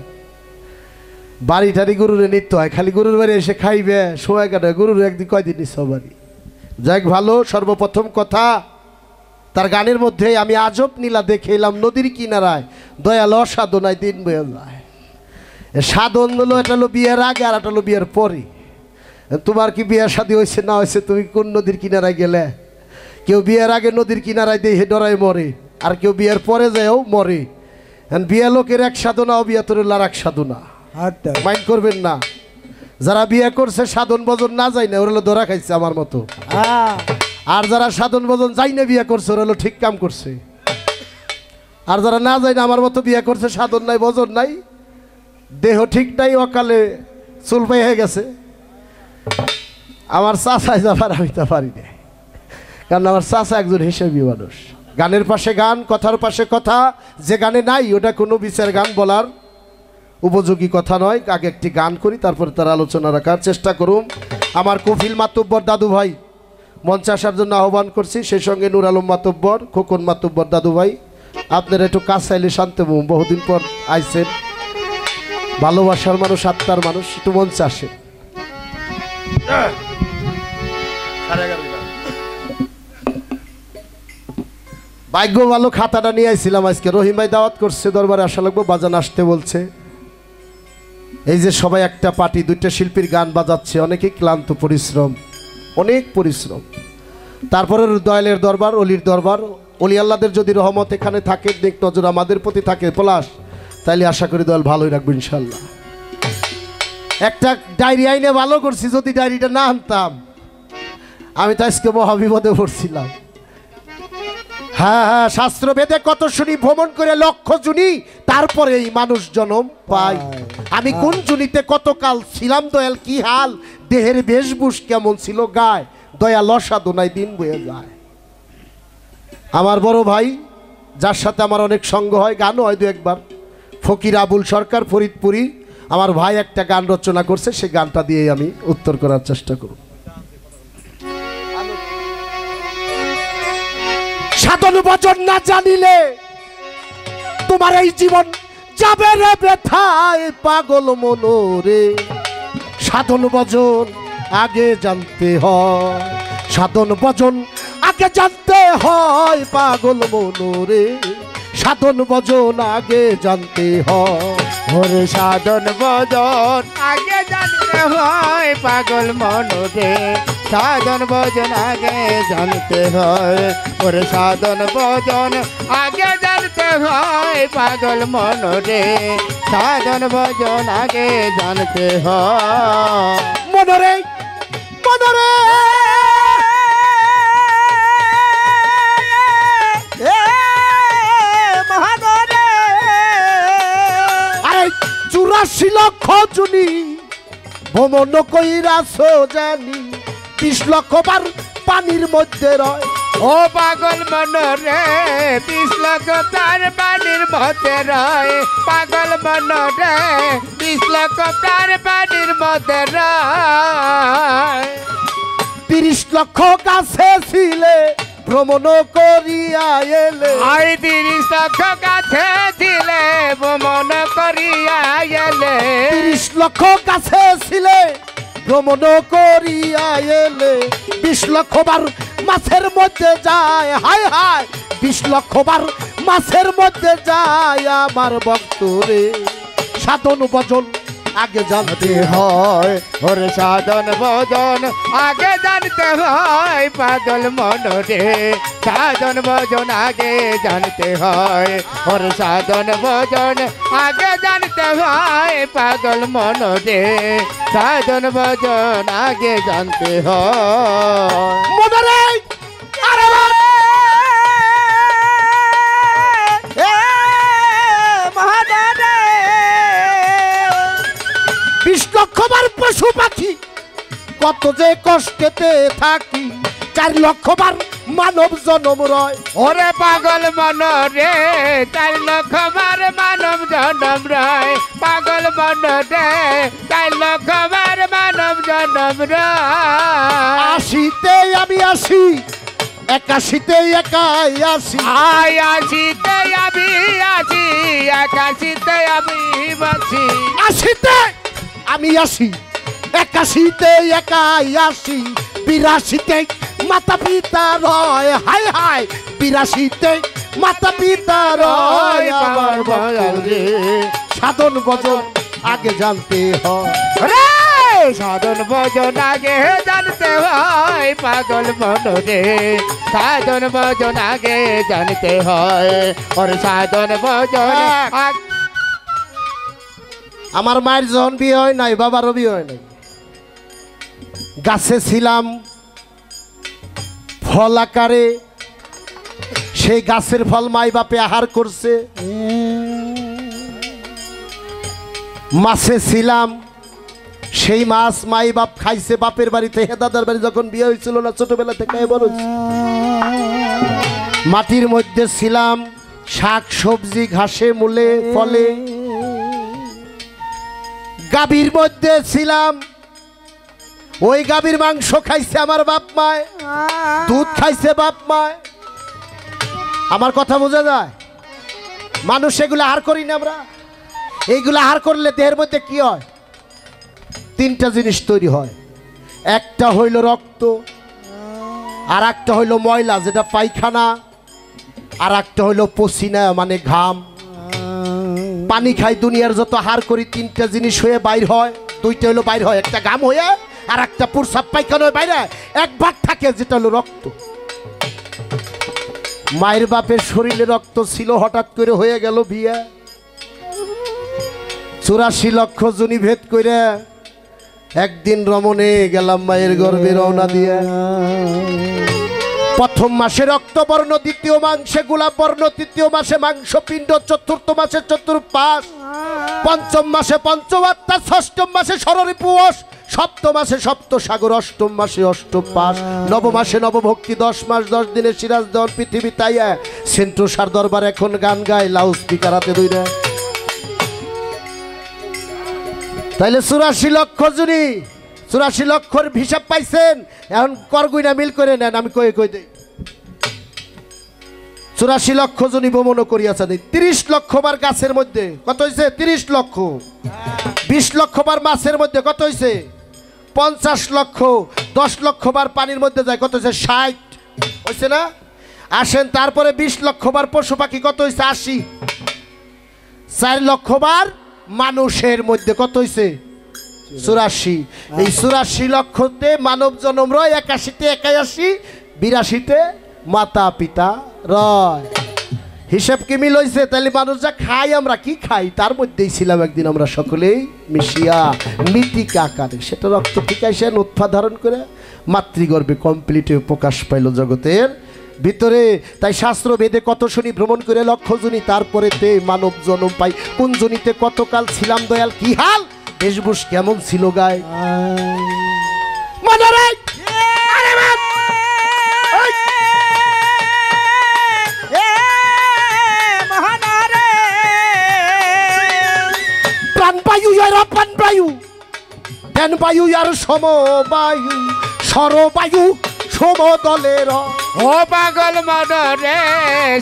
বাড়ি টাড়ি গরুরে নিতে হয় খালি গরুর বাড়ি এসে খাইবে সময় কাটায় গরুর একদিন কয়দিন নিচ্ছে বাড়ি যাক ভালো সর্বপ্রথম কথা তার গানের মধ্যে আমি আজব নীলা দেখে এলাম নদীর কিনারায় দয়াল অসাধনায় দিন বয়ে যায় সাধন হলো এটা হলো বিয়ের আগে আর এটা হলো বিয়ের পরে তোমার কি বিয়ের শাদী হয়েছে না হয়েছে তুমি কোন নদীর কিনারায় গেলে কেউ বিয়ের আগে নদীর কিনারায় দিয়ে ডরায় মরে আর কেউ বিয়ের পরে যায়ও মরে বিয়ে লোকের এক সাধনা অবিয়াতরুল্লার এক সাধনা মাইন্ড করবেন না যারা বিয়ে করছে সাধন ভজন না যায় না ওরা হলো ধরা খাইছে আমার মতো আর যারা সাধন ভজন যাই না বিয়ে করছে ওরা হলো ঠিক কাম করছে আর যারা না যায় না আমার মতো বিয়ে করছে সাধন নাই ভজন নাই দেহ ঠিক নাই অকালে চুল হয়ে গেছে আমার চাচাই যাবার আমি তা পারি না কারণ আমার চাচা একজন হিসেবি মানুষ গানের পাশে গান কথার পাশে কথা যে গানে নাই ওটা কোনো বিচার গান বলার উপযোগী কথা নয় আগে একটি গান করি তারপরে তার আলোচনা রাখার চেষ্টা করুন আমার কফিল মাতব্বর দাদু ভাই মঞ্চে আসার জন্য আহ্বান করছি সেই সঙ্গে নুর আলম মাতব্বর খোকন মাতব্বর দাদু ভাই আপনারা একটু কাজ চাইলে শান্তি বহুদিন পর আইছেন ভালোবাসার মানুষ আত্মার মানুষ একটু মঞ্চে আসে ভাগ্য ভালো খাতাটা নিয়ে আইছিলাম আজকে। রহিম ভাই দাওয়াত করছে, দরবারে আসা লাগবো, বাজান আসতে বলছে। এই যে সবাই একটা পার্টি, দুইটা শিল্পীর গান বাজাচ্ছে, অনেকেই ক্লান্ত, পরিশ্রম, অনেক পরিশ্রম। তারপরে দয়ালের দরবার, অলির দরবার, অলি আল্লাদের যদি রহমত এখানে থাকে, দিক নজর আমাদের প্রতি থাকে পলাশ, তাইলে আশা করি দয়াল ভালোই রাখবো ইনশাল্লাহ। একটা ডায়েরি আইনে ভালো করছি, যদি ডায়েরিটা না আনতাম আমি তো আজকে মহাবিপদে পড়ছিলাম। হ্যাঁ হ্যাঁ, শাস্ত্র বেদে কত শুনি, ভ্রমণ করে লক্ষ জুনি তারপরে এই মানুষ জনম পাই। আমি কোন জুনিতে কতকাল ছিলাম, দয়াল কি হাল, দেহের বেশভূষ কেমন ছিল গায়, দয়াল অসাধনায় দিন বয়ে যায়। আমার বড় ভাই, যার সাথে আমার অনেক সঙ্গ হয়, গানও হয় দু একবার, ফকির আবুল সরকার ফরিদপুরি, আমার ভাই একটা গান রচনা করছে, সেই গানটা দিয়ে আমি উত্তর করার চেষ্টা করব। সাধন ভজন না জানিলে তোমার এই জীবন যাবে রে ব্যথায়, পাগল মনোরে। সাধন ভজন আগে জানতে হয়, সাধন ভজন আগে জানতে হয়, পাগল মনোরে। সাধন ভজন আগে জানতে হয়, ওরে সাধন ভজন আগে জানতে হয়, পাগল মনরে। সাধন ভজন আগে জানতে হয়, ওরে সাধন ভজন আগে জানতে হয়, পাগল মনরে। সাধন ভজন আগে জানতে হয়, মনোরে মনোরে। চুরাশি লক্ষ জুনি ভ্রমণ কইরাছ জানি, 20 লক্ষ বার পানির মধ্যে রয়। ও পাগল মনরে, 20 লক্ষ প্রাণ পানির মধ্যে রয়। পাগল মনরে, 20 লক্ষ প্রাণ পানির মধ্যে রয়। 30 লক্ষ গাছে ছিলে ভ্রমণ করিয়া এলে, 30 লক্ষ গাছে ছিলে ভ্রমণ করিয়া এলে। 30 লক্ষ গাছে ছিলে ভ্রমণ করিয়া এলে, 20 লক্ষ বার মাছের মধ্যে যায়, হায় হায় 20 লক্ষ বার মাছের মধ্যে যায় আমার ভক্তরে। সাধন ভজন আগে জানতে হয়, ওরে সাধন ভজন আগে জানতে হয়, পাগল মনরে। সাধন ভজন আগে জানতে হয়, ওরে সাধন ভজন আগে জানতে হয়, পাগল মনরে। সাধন ভজন আগে জানতে হয়, মনোরে। আরে বাপ! 20 লক্ষ বার পশু পাখি কত যে কষ্টেতে থাকি, 4 লক্ষ বার মানব জনম রয়। ওরে পাগল মনরে, 4 লক্ষ বার মানব জনম রয়। পাগল মনরে, 4 লক্ষ বার মানব জনম রয়। 80তে আমি আসি, 81তে একাই আসি, 80তে আমি আছি, 81তে আমি বাঁচি। 80তে আমি আসি, 81তে একাই আসি, 82তে মাতা পিতা রয়, হায় হায় 82তে মাতা পিতা রয় আমার ভয়াল রে। সাধন ভজন আগে জানতে হয়, রে সাধন ভজন আগে জানতে হয়, পাগল মনরে। সাধন ভজন আগে জানতে হয়, ওর সাধন ভজন আমার মায়ের যখন বিয়ে হয় নাই, বাবারও বিয়ে হয় নাই, গাছে ছিলাম ফল আকারে, সেই গাছের ফল মাই বাপে আহার করছে। মাছে ছিলাম, সেই মাছ মাই বাপ খাইছে বাপের বাড়িতে। দাদার বাড়ি যখন বিয়ে হয়েছিল না, ছোটবেলা থেকে বড় হয়েছে। মাটির মধ্যে ছিলাম, শাক সবজি ঘাসে মূলে ফলে। গাভীর মধ্যে ছিলাম, ওই গাভীর মাংস খাইছে আমার বাপ মায়, দুধ খাইছে বাপ মায়। আমার কথা বোঝা যায়? মানুষ এগুলো আহার করি না আমরা। এইগুলো আহার করলে দেহের মধ্যে কি হয়? 3টা জিনিস তৈরি হয়। একটা হইল রক্ত, আর একটা হইল ময়লা, যেটা পায়খানা, আর একটা হইলো পসিনা মানে ঘাম। পানি খাই দুনিয়ার যত হার করি তিনটা জিনিস হয়ে বাইর হয়, দুইটা হলো বাইর হয়, একটা ঘাম হয়ে আর একটা প্রস্রাব পায়খানা হয়ে বাইরে, এক ভাগ থাকে যেটা হলো রক্ত। মায়ের বাপের শরীরে রক্ত ছিল, হঠাৎ করে হয়ে গেল বিয়ে, 84 লক্ষ জনি ভেদ করে একদিন রমণে গেলাম মায়ের গর্ভে রওনা দিয়ে। প্রথম মাসে রক্তবর্ণ, দ্বিতীয় মাংসে গোলাপ বর্ণ, তৃতীয় মাসে মাংস পিণ্ড, চতুর্থ মাসে চতুর্পাশ, পঞ্চম মাসে পঞ্চমাত্মা, ষষ্ঠম মাসে ষড়রিপুষ, সপ্তম মাসে সপ্ত সাগর, অষ্টম মাসে অষ্টম পাশ, নবম মাসে নবভক্তি, 10 মাস 10 দিনে সিরাজ দেওয়ান পৃথিবী তাইয়া। সেন্ট্রো সার দরবার এখন গান গায়, লাউড স্পিকার হাতে দুইটা। তাইলে 84 লক্ষ জুনি, 84 লক্ষর হিসাব পাইছেন। এখন করগুইনা মিল করে নেন, আমি কই দেই 84 লক্ষ জনি ভ্রমণ করিয়াছেন। 30 লক্ষ বার গাছের মধ্যে কত হয়েছে? 30 লক্ষ। 20 লক্ষ বার মাছের মধ্যে কত হয়েছে? 50 লক্ষ। 10 লক্ষ বার পানির মধ্যে যায় কত হয়েছে? 60 হয়েছে না? আসেন তারপরে 20 লক্ষ বার পশু পাখি কত হয়েছে? 80। 4 লক্ষ বার মানুষের মধ্যে কত হয়েছে? 84। এই 84 লক্ষতে মানব জন্ম রয়, 81তে 81, 82তে মাতা পিতা রয়। হিসাব কি মিল হয়েছে? তাহলে মানুষ যা খাই, আমরা কি খাই তার মধ্যেই ছিলাম একদিন আমরা সকলেই মিশিয়া মৃত্তিকা আকারে। সেটা রক্ত থেকে এসে উৎপা ধারণ করে মাতৃগর্ভে কমপ্লিটে প্রকাশ পাইল জগতের ভিতরে। তাই শাস্ত্র বেদে কত শুনি ভ্রমণ করে লক্ষ জনি, তারপরে তে মানব জন্ম পাই। কোন জনিতে কতকাল ছিলাম দয়াল, কি হাল বেশভূষ কেমন ছিল গায়। প্রাণবায়ু আর অপ্রাণবায়ু, জ্ঞানবায়ু আর সমবায়ু, সরবায়ু সমদলের। ও পাগল মনরে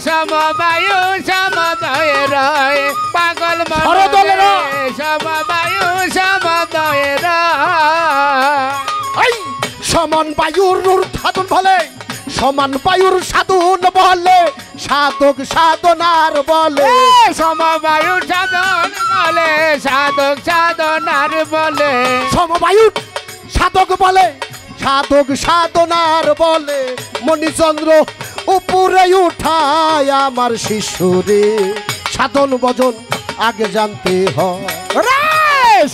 সমবায়ু সমদয়ের, পাগল মনরে সমবায়ু সমদয়ের। সমান বায়ুর সাধন বলে, সমান বায়ুর সাধন বলে, সাধক সাধনার বলে। সমবায়ু সাধন বলে, সাধক সাধনার বলে। সমবায়ু সাধক বলে, সাধক সাধনার বলে। মণিচন্দ্র উপরে উঠায় আমার শিশুরে, সাধন ভজন আগে জানতে হয়।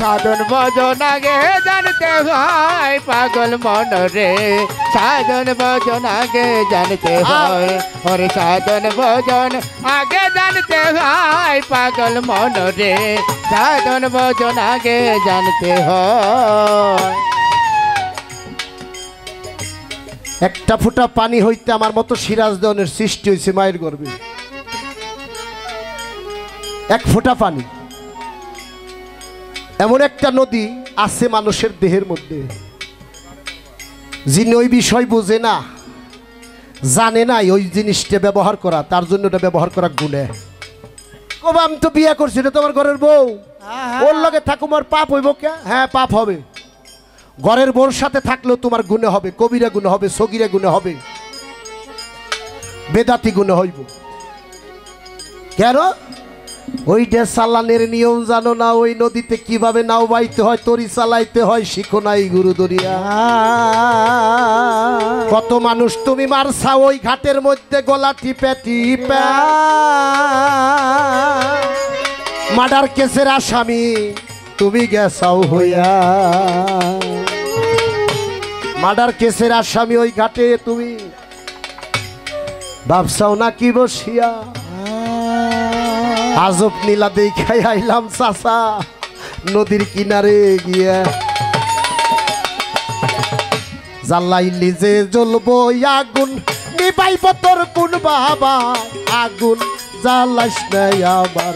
সাধন ভজন আগে জানতে হয়, পাগল মনরে সাধন ভজন আগে জানতে হয়। ওরে সাধন ভজন আগে জানতে হয়, পাগল মনরে সাধন ভজন আগে জানতে হয়। একটা ফুটা পানি হইতে আমার মতো সিরাজ দেওয়ানের সৃষ্টি হয়েছে মায়ের গর্ভে। এক ফোঁটা পানি, এমন একটা নদী আছে মানুষের দেহের মধ্যে, যিনি ওই বিষয় বোঝে না, জানে না ওই জিনিসটা ব্যবহার করা, তার জন্য ওটা ব্যবহার করা গুণে। কবে আমি তো বিয়ে করছি, এটা তোমার ঘরের বউ, ওর লগে থাকো আমার পাপ হইব কে? হ্যাঁ পাপ হবে। ঘরের বউর সাথে থাকলেও তোমার গুণে হবে, কবিরা গুণে হবে, সগিরা গুণে হবে, বেদাতি গুণে হইব। কেন? ওইটা চালানের নিয়ম জানো না, ওই নদীতে কিভাবে নাও বাইতে হয়, তরি চালাইতে হয়, শিখো নাই গুরু দরিয়া। কত মানুষ তুমি মারছা ওই ঘাটের মধ্যে গলা টিপে টিপে। মার্ডার কেসের আসামি তুমি গেছাও হইয়া, মার্ডার কেসের আসামি ওই ঘাটে তুমি ভাবছাও না কি বসিয়া। আজব নীলা দেখাই আইলাম চাচা নদীর কিনারে গিয়া, জ্বালাইলি যে জ্বলবো আগুন, নিবাইব তোর কোন বাবা আগুন, জ্বালাইস নাই আমার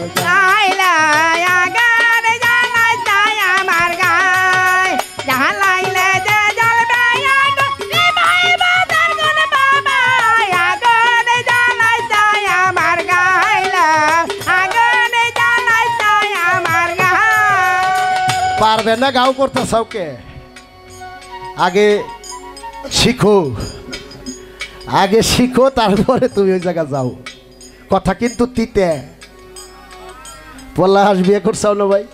পারবে না। গাও করতে চাওকে আগে শিখো, আগে শিখো, তারপরে তুমি ওই জায়গা যাও। কথা কিন্তু তিতে। পলাশ বিয়ে করছাও না ভাই?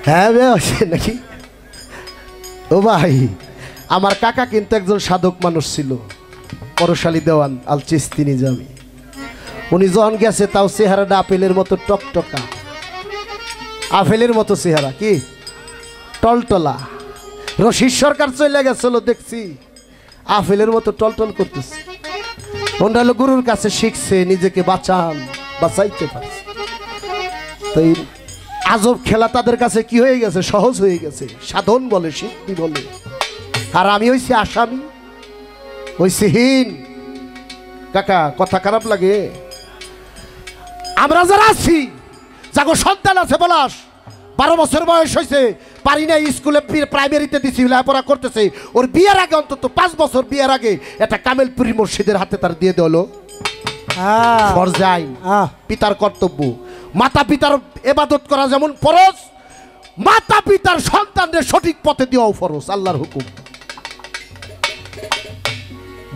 হ্যাঁ বিয়ে হচ্ছে নাকি? ও ভাই, আমার কাকা কিন্তু একজন সাধক মানুষ ছিল, পরশালী দেওয়ান আল চিস্তি নিজামি। উনি যখন গেছে তাও চেহারাটা আপেলের মতো টকটকা, আপেলের মতো চেহারা, কি টলটলা। রশিদ সরকার চলে গেছিল দেখছি, আপেলের মতো টলটল করতেছে। ওনারা হলো গুরুর কাছে শিখছে, নিজেকে বাঁচাইতে পারছে। তো এই আজব খেলা তাদের কাছে কি হয়ে গেছে, সহজ হয়ে গেছে, সাধন বলে, সিদ্ধি বলে। আর আমি হইছি আসামি, হইছি হীন। কাকা কথা খারাপ লাগে? আমরা যারা আছি, যাগো সন্তান আছে, বলাস 12 বছর বয়স হয়েছে, পারি না স্কুলে প্রাইমারিতে দিছি, লেখাপড়া করতেছে। ওর বিয়ের আগে অন্তত 5 বছর বিয়ের আগে একটা কামেলপুরি মসজিদের হাতে তার দিয়ে দিলো ফরজে আইন, পিতার কর্তব্য। মাতা পিতার ইবাদত করা যেমন ফরজ, মাতা পিতার সন্তানদের সঠিক পথে দেওয়াও ফরজ, আল্লাহর হুকুম।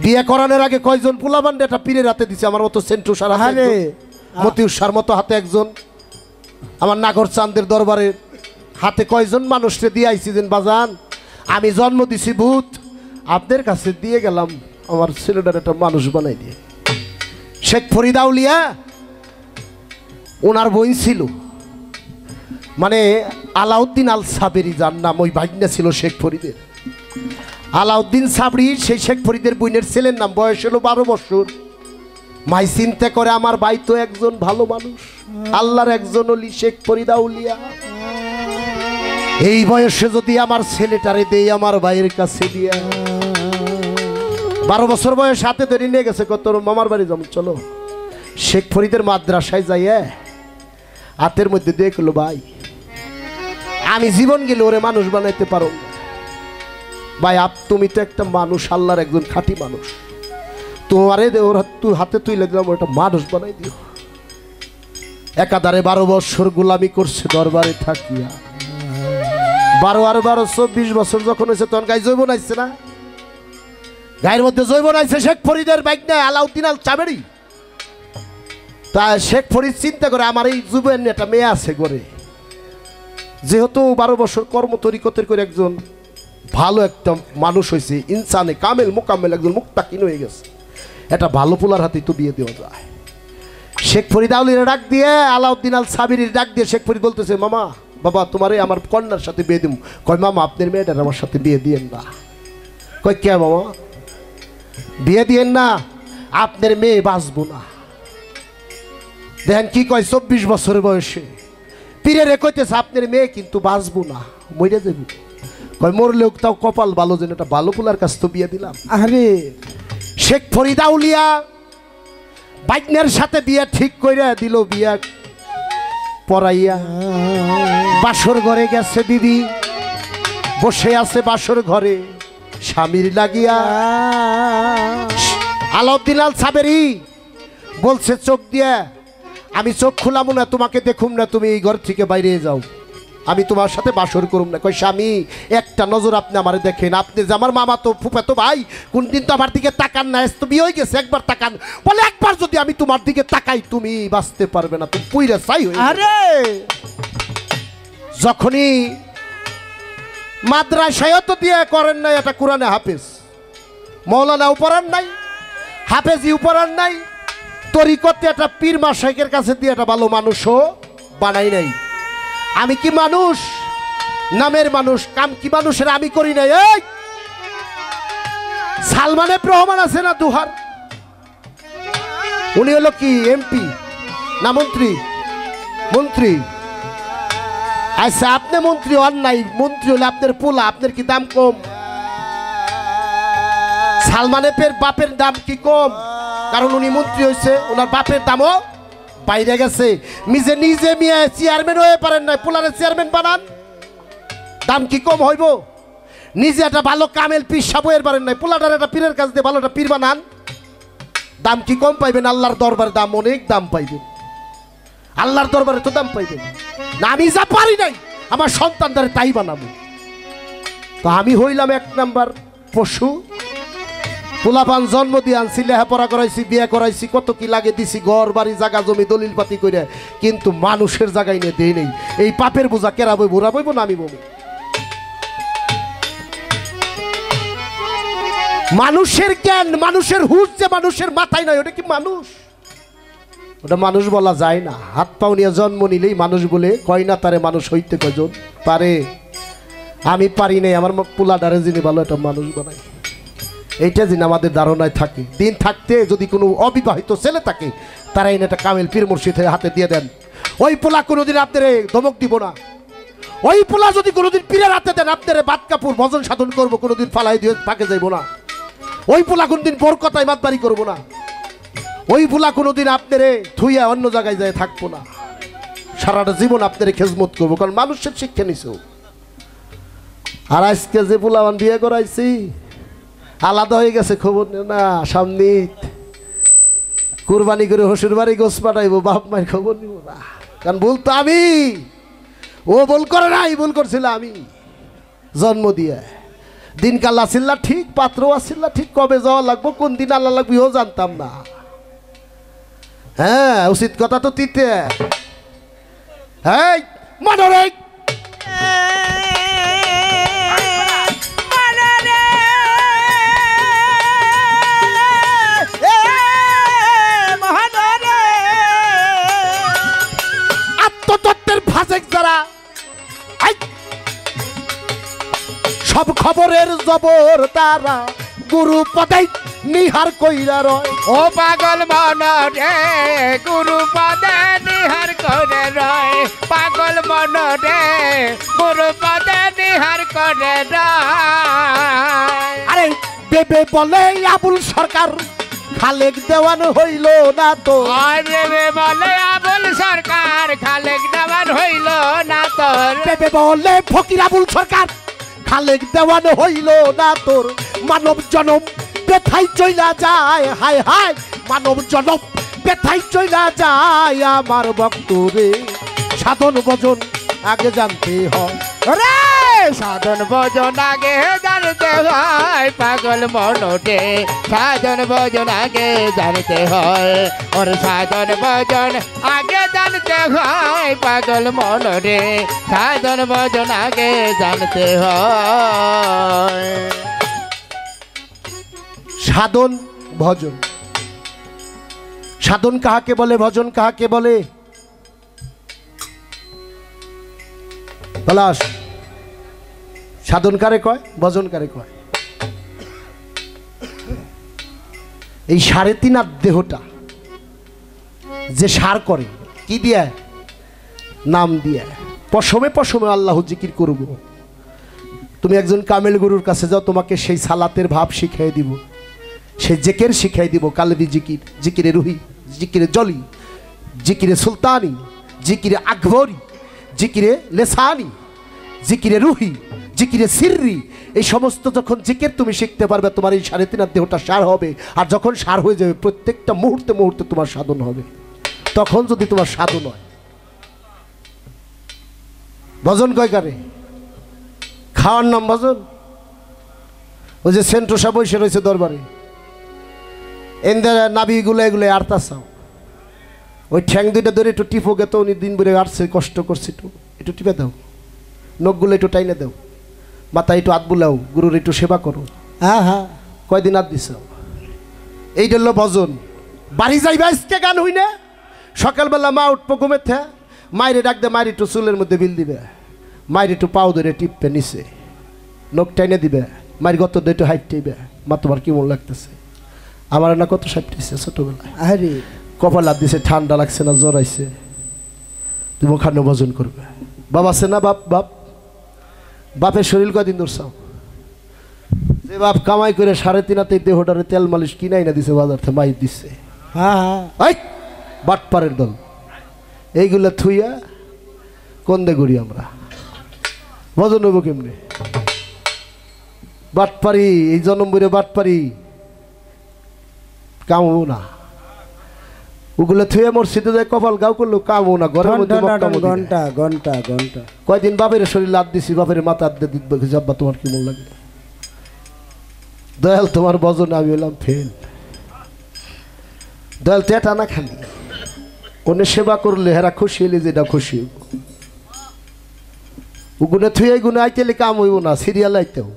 বিয়ে করানোর আগে কয়জন পোলাবান একটা পীরের হাতে দিছে, আমার মতো সেন্টু সারা, মতিউসার মতো হাতে একজন, আমার নাগর চাঁদের দরবারে হাতে কয়জন মানুষকে দিয়ে আইছি দিন বাজান, আমি জন্ম দিছি ভূত, আপনাদের কাছে দিয়ে গেলাম আমার ছেলেটার একটা মানুষ বানাই দিয়ে। শেখ ফরিদ আউলিয়া ওনার বোন ছিল, মানে আলাউদ্দিন আল সাবেরি যার নাম, ওই ভাগ্নে ছিল শেখ ফরিদের। আলাউদ্দিন সাবরি সেই শেখ ফরিদের বোনের ছেলের নাম, বয়স হলো 12 বছর। মাই চিন্তা করে আমার ভাই তো একজন ভালো মানুষ, আল্লাহর একজন অলি, শেখ ফরিদ আউলিয়া। এই বয়সে যদি আমার ছেলেটারে দেই আমার ভাইয়ের কাছে দিয়া, 12 বছর বয়স হাতে ধরে নিয়ে গেছে, কত মামার বাড়ি যেমন চলো। শেখ ফরিদের মাদ্রাসায় যাইয়া হাতের মধ্যে দেখলো, ভাই আমি জীবন গেলে ওরে মানুষ বানাইতে পারো না ভাই, তুমি তো একটা মানুষ, আল্লাহর একজন খাঁটি মানুষ, তোমারে তুই হাতে তুলে দিলাম, ওটা মানুষ বানাই দিও। একাধারে 12 বছর গোলামি করছে দরবারে থাকিয়া। 12 আর 12 24 বছর যখন হয়েছে, তখন গায়ে জৈবন আইছে না, গায়ের মধ্যে জৈবন আইছে শেখ ফরিদের বাইকনা আলাউদ্দিন আল চাবেরি। তা শেখ ফরিদ চিন্তা করে, আমার এই যুবন একটা মেয়ে আছে গড়ে, যেহেতু 12 বছর কর্ম তরিকতের করে একজন ভালো একটা মানুষ হয়েছে, ইনসানে কামেল মোকামেল, একজন মুক্তাকিন হয়ে গেছে, এটা ভালো পোলার হাতেই তো বিয়ে দেওয়া যায়। শেখ ফরিদ আউলিয়ার ডাক দিয়ে, আলাউদ্দিন আল সাবিরির ডাক দিয়ে শেখ ফরিদ বলতেছে, মামা বাবা তোমারে আমার কন্যার সাথে বিয়ে দিব। কয় মামা আপনার মেয়েটার আমার সাথে বিয়ে দিয়েন না। কয় কে মামা, বিয়ে দিয়েন না, আপনার মেয়ে বাঁচবো না। দেখেন কি কয়, 24 বছর বয়সে পীরের কইতেছে আপনার মেয়ে কিন্তু বাঁচবো না, মরে যাব। কয় মরলেও তাও কপাল ভালো, যেন একটা ভালো পোলার কাছ তো বিয়ে দিলাম। আরে শেখ ফরিদ আউলিয়া বাইকনের সাথে বিয়ে ঠিক কইরা দিল, বিয়া পড়াইয়া বাসর ঘরে গেছে, বিবি বসে আছে বাসর ঘরে স্বামীর লাগিয়া। আলাউদ্দিন আল সাবেরি বলছে, চোখ দিয়া আমি চোখ খুলাম না, তোমাকে দেখুম না, তুমি এই ঘর থেকে বাইরে যাও, আমি তোমার সাথে বাসর করুম না। কই স্বামী একটা নজর আপনি আমারে দেখেন, আপনি যে আমার মামা তো ফুফাতো ভাই, কোনদিন তো আমার দিকে তাকান না, তো বিয়ে হয়ে গেছে, একবার তাকান। বলে একবার যদি আমি তোমার দিকে তাকাই তুমি বাঁচতে পারবে না, তুমি পুইরা চাই হয়ে। আরে যখনই মাদ্রাসায় তো দিয়ে করেন নাই, এটা কোরআনে হাফেজ, মৌলানাও পড়ান নাই, হাফেজিও পড়ান নাই, তরিকতে একটা পীর মাশাইখের কাছে দিয়ে একটা ভালো মানুষও বানাই নাই। আমি কি মানুষ, নামের মানুষ, কাম কি মানুষের আমি করি নাই। এই সালমানে রহমান আছে না দুহার, উনি হলো কি এমপি না মন্ত্রী? মন্ত্রী। আচ্ছা আপনি মন্ত্রী হন নাই, মন্ত্রী হলে আপনার পোলা, আপনার কি দাম কম? সালমানের বাপের দাম কি কম? কারণ উনি মন্ত্রী হয়েছে, ওনার বাপের দামও বাইরে গেছে। নিজে নিজে মিয়া চেয়ারম্যান হয়ে পারেন না, পোলারে চেয়ারম্যান বানান, দাম কি কম হইব? নিজে একটা ভালো কামেল পীর সাবয়ের পারেন নাই, পোলাটার একটা পীরের কাছ দিয়ে ভালো একটা পীর বানান, দাম কি কম পাইবেন? আল্লাহর দরবারে দাম অনেক দাম পাইবেন, আল্লাহর দরবারে তো দাম পাইবেন না। আমি যা পারি নাই আমার সন্তানদের তাই বানাবো। তো আমি হইলাম 1 নাম্বার পশু, পোলাপান জন্ম দিয়ে আনছি, লেখাপড়া করাইছি, বিয়ে করাইছি, কত কি লাগে দিছি, ঘর বাড়ি জায়গা জমি দলিল পাতি করে, কিন্তু মানুষের জায়গায় নিয়ে দেই নেই। এই পাপের বোঝা কেরা বইব, ওরা বইব না আমি বলবো? মানুষের জ্ঞান, মানুষের হুঁশ যে মানুষের মাথায় নয়, ওটা কি মানুষ? ওটা মানুষ বলা যায় না। হাত পাও নিয়ে জন্ম নিলেই মানুষ বলে কয় না, তারে মানুষ হইতে কয়জন পারে? আমি পারি নাই, আমার পোলাডারে যিনি ভালো একটা মানুষ বানাই, এইটা যিনি আমাদের ধারণায় থাকে। দিন থাকতে যদি কোনো অবিবাহিত ছেলে থাকে, তারা এনে একটা কামেল পীর মুর্শিদের হাতে দিয়ে দেন, ওই পোলা কোনোদিন আপনারে ধমক দিব না। ওই পোলা যদি কোনোদিন পীরের হাতে দেন, আপনারে বাদ কাপুর ভজন সাধন করবো, কোনোদিন ফালাই দিয়ে ফাঁকে যাইব না। ওই পোলা কোনোদিন বোর কথায় মাতবাড়ি করবো না। ওই পোলা কোনোদিন আপনারে থুইয়া অন্য জায়গায় যায় থাকবো না। সারাটা জীবন আপনারে খেজমত করবো, কারণ মানুষের শিক্ষা নিছ। আর আজকে যে পোলা আমার বিয়ে করাইছি আলাদা হয়ে গেছে, খবর না। সামনে কুরবানি করে হসুর বাড়ি গোস পাঠাইবো, বাপ মায়ের খবর নিব না। কারণ বলতো আমি, ও বল করে নাই, ভুল করছিল আমি জন্ম দিয়ে। দিনকাল আসিল না ঠিক, পাত্র আসিল না ঠিক, কবে যাওয়া লাগবো, কোন দিন আল্লাহ লাগবে ও জানতাম না। হ্যাঁ, উচিত কথা তো তিতে। হ্যাঁ মানরে আত্মতত্ত্বের ফাঁসেক যারা, সব খবরের জবর তারা, গুরু পদে নিহার কইরা রয়। ও পাগল মন রে গুরু পদে নিহার করে রয়, পাগল মন রে গুরু পদে নিহার করে রয়। আরে বেবে বলে আবুল সরকার খালেক দেওয়ান হইল না তো, বেবে বলে আবুল সরকার খালেক দেওয়ান হইল না তোর, বেবে বলে ফকির আবুল সরকার খালেক দেওয়ান হইল না তোর। মানব জনম ব্যথাই চইলা যায়, হায় হায় মানব জনম ব্যথাই চইলা যায়। আমার ভক্তরে সাধন ভজন আগে জানতে হয় রে, সাধন ভজন আগে জানতে হয়, পাগল মনটে সাধন ভজন আগে জানতে হয়। ওর সাধন ভজন আগে জানতে হয়, পাগল মনটে সাধন ভজন আগে জানতে হয়। সাধন ভজন, সাধন কাহাকে বলে, ভজন কাহাকে বলে? পলাশ, সাধন কারে কয়, ভজন কারে কয়? এই 3.5 হাত দেহটা যে সার করে কি দিয়ে? নাম দিয়ে। পশমে পশমে আল্লাহ জিকির করব। তুমি একজন কামেল গুরুর কাছে যাও, তোমাকে সেই সালাতের ভাব শিখিয়ে দিব, সেই জেকের শিখিয়ে দিব। কালবি জিকির, জিকিরে রুহি, জিকিরে জলি, জিকিরে সুলতানি, জিকিরে আকবরি, জিকিরে লেসানি, জিকিরে রুহি, জিকিরে সিররি। এই সমস্ত যখন জিকির তুমি শিখতে পারবে, তোমার এই 3.5 হাত দেহটা সার হবে। আর যখন সার হয়ে যাবে, প্রত্যেকটা মুহূর্তে মুহূর্তে তোমার সাধন হবে। তখন যদি তোমার সাধন হয়, ভজন কয় কারে? খাওয়ার নাম ভজন। ওই যে সেন্ট্রোসা বসে রয়েছে দরবারে, এদের নাবিগুলো এগুলো আর্তা চাও, ওই ঠ্যাং দুইটা ধরে একটু টিপো গে, তো উনি দিন ভরে আটছে, কষ্ট করছে, একটু টিপে দাও, নখগুলো একটু টাইনে দাও, মাথায় একটু হাত বুলাও, গুরুর একটু সেবা করো। হ্যাঁ হ্যাঁ, কয়দিন হাত দিছ? এইটা হলো ভজন। বাড়ি যাইবা আজকে গান হই না, সকালবেলা মা উঠবো ঘুমের থে, মায়ের ডাক দে, মায়ের একটু চুলের মধ্যে বিল দিবে, মায়ের একটু পাও ধরে টিপবে নিচে, নখ টাইনে দিবে, মায়ের গত একটু হাইট টিপবে। মা তোমার কেমন লাগতেছে? আমার না কত সাইটেছে ছোটবেলায়, আরে কপাল হাত দিছে, ঠান্ডা লাগছে না, জ্বর আইছে, তুমি ওখানে ভজন করবে। বাপ আছে না? বাপ বাপ বাপের শরীর কয়দিন ধরছাও? যে বাপ কামাই করে 3.5 হাতে দেহটারে তেল মালিশ কিনাই না দিছে বাজার থেকে, মাই দিচ্ছে। হ্যাঁ হ্যাঁ, বাটপারের দল এইগুলা থুইয়া কন্দে করি আমরা, ভজন হইব কেমনে? বাটপারি, এই জন্ম বইরে বাটপারি কামও না, ওগুলো থুয়ে মসজিদে যায় কপাল গাও করলো, কামও না। ঘরের মধ্যে ঘন্টা ঘন্টা ঘন্টা কয়দিন বাপের শরীর লাদ দিছি, বাপের মাথা আদ্দে দিব্বা, তোমার কি মন লাগে? দয়াল তোমার বজন আমি হলাম ফেল। দয়াল টেটা না খালি কোনে সেবা করলে হেরা খুশি হইলে যেটা খুশি হইব। গুনে থুয়ে গুনে আইতেলে কাম হইব না। সিরিয়াল আইতেও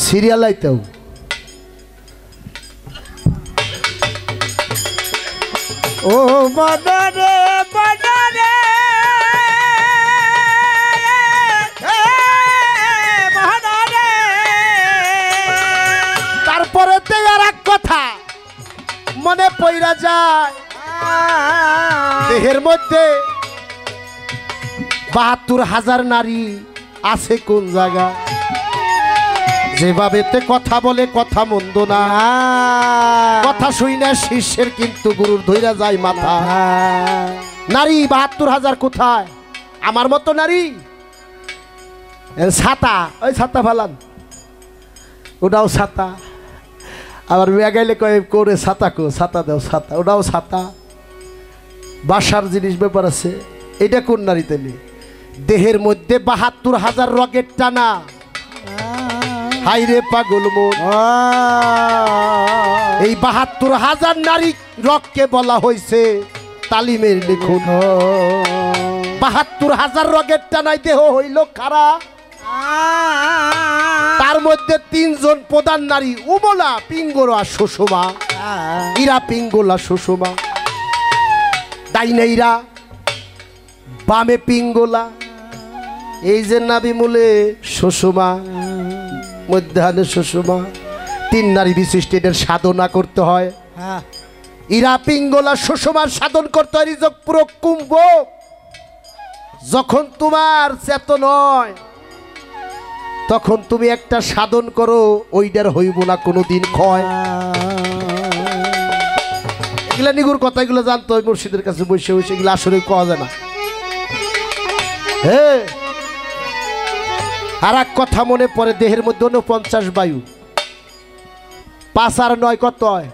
সিরিয়াল আইতেও ও মনরে মনরে মনরে। তারপরে আর এক কথা মনে পইরা যায়, দেহের মধ্যে ৭২,০০০ নারী আছে কোন জায়গা। যেভাবেতে কথা বলে কথা মন্দ না, কথা শুই না শিষ্যের কিন্তু গুরুর ধইরা যায় মাথা। নারী ৭২,০০০ কোথায়? আমার মতো নারী ছাতা, ওই ছাতা ফালান, ওটাও ছাতা। আবার মেগাইলে কয়ে করে ছাতা কো, ছাতা দাও ছাতা, ওটাও ছাতা। বাসার জিনিস ব্যাপার আছে। এটা কোন নারী তেলে? দেহের মধ্যে ৭২,০০০ রগের টানা। হাইরে পাগল মন, এই ৭২,০০০ নারী রগকে বলা হয়েছে তালিমের লিখুন। ৭২,০০০ রগের টানায় দেহ হইল খারাপ। তার মধ্যে ৩ জন প্রধান নারী, উমলা, পিঙ্গলা, সুষমা। ইরা পিঙ্গলা সুষমা, ডাইনে ইরা, বামে পিঙ্গলা। এই যে নাবি মূলে সুষমা, মধ্যাহ্নে সুষমা, ৩ নারী বিশিষ্ট এদের সাধনা করতে হয়। ইরা পিঙ্গলা সুষমার সাধন করতে হয় রিজক পুরো কুম্ভ। যখন তোমার চেতন নয় তখন তুমি একটা সাধন করো, ওইটার হইব না কোনোদিন ক্ষয়। এগুলা নিগুর কথা, এগুলো জানতো হয় মুর্শিদের কাছে বসে বসে। এগুলো আসলে কওয়া যায় না। হ্যাঁ, আর এক কথা মনে পড়ে, দেহের মধ্যে ৪৯ বায়ু। ৫ আর ৯ কত হয়?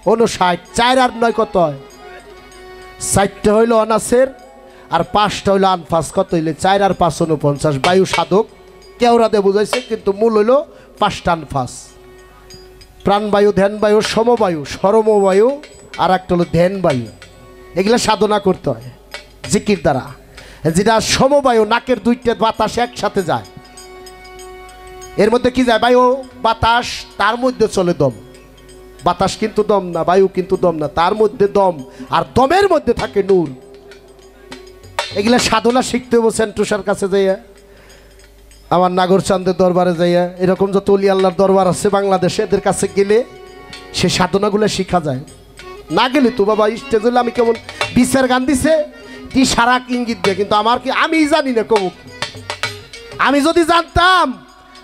৫৯। ৪ আর ৯ কত হয়? ৪টা হইল অনাসের আর 5টা হইল আনফাস। কত হইলে? ৪ আর ৫ ৪৯ বায়ু সাধক। কেওরাতে বুঝাইছে, কিন্তু মূল হইল 5টা আনফাস। প্রাণবায়ু, ধ্যানবায়ু, সমবায়ু, সরমবায়ু, আর একটা হলো ধ্যানবায়ু। এগুলা সাধনা করতে হয় জিকির দ্বারা। যেটা সমবায়ু, নাকের 2টা বাতাস একসাথে যায়। এর মধ্যে কি যায়? বায়ু, বাতাস, তার মধ্যে চলে দম। বাতাস কিন্তু দম না, বায়ু কিন্তু দম না, তার মধ্যে দম, আর দমের মধ্যে থাকে নূর। এগুলা সাধনা শিখতে হবো সেন্টুসার কাছে যাইয়া, আমার নাগরচাঁদের দরবারে যাইয়া, এরকম যত অলি আল্লাহর দরবার আছে বাংলাদেশে, এদের কাছে গেলে সে সাধনাগুলো শিখা যায়। না গেলে তো বাবা স্টেজে আমি কেমন বিচার গান দিছে কি সারা ইঙ্গিত দেয়, কিন্তু আমার কি, আমি জানি না কবু। আমি যদি জানতাম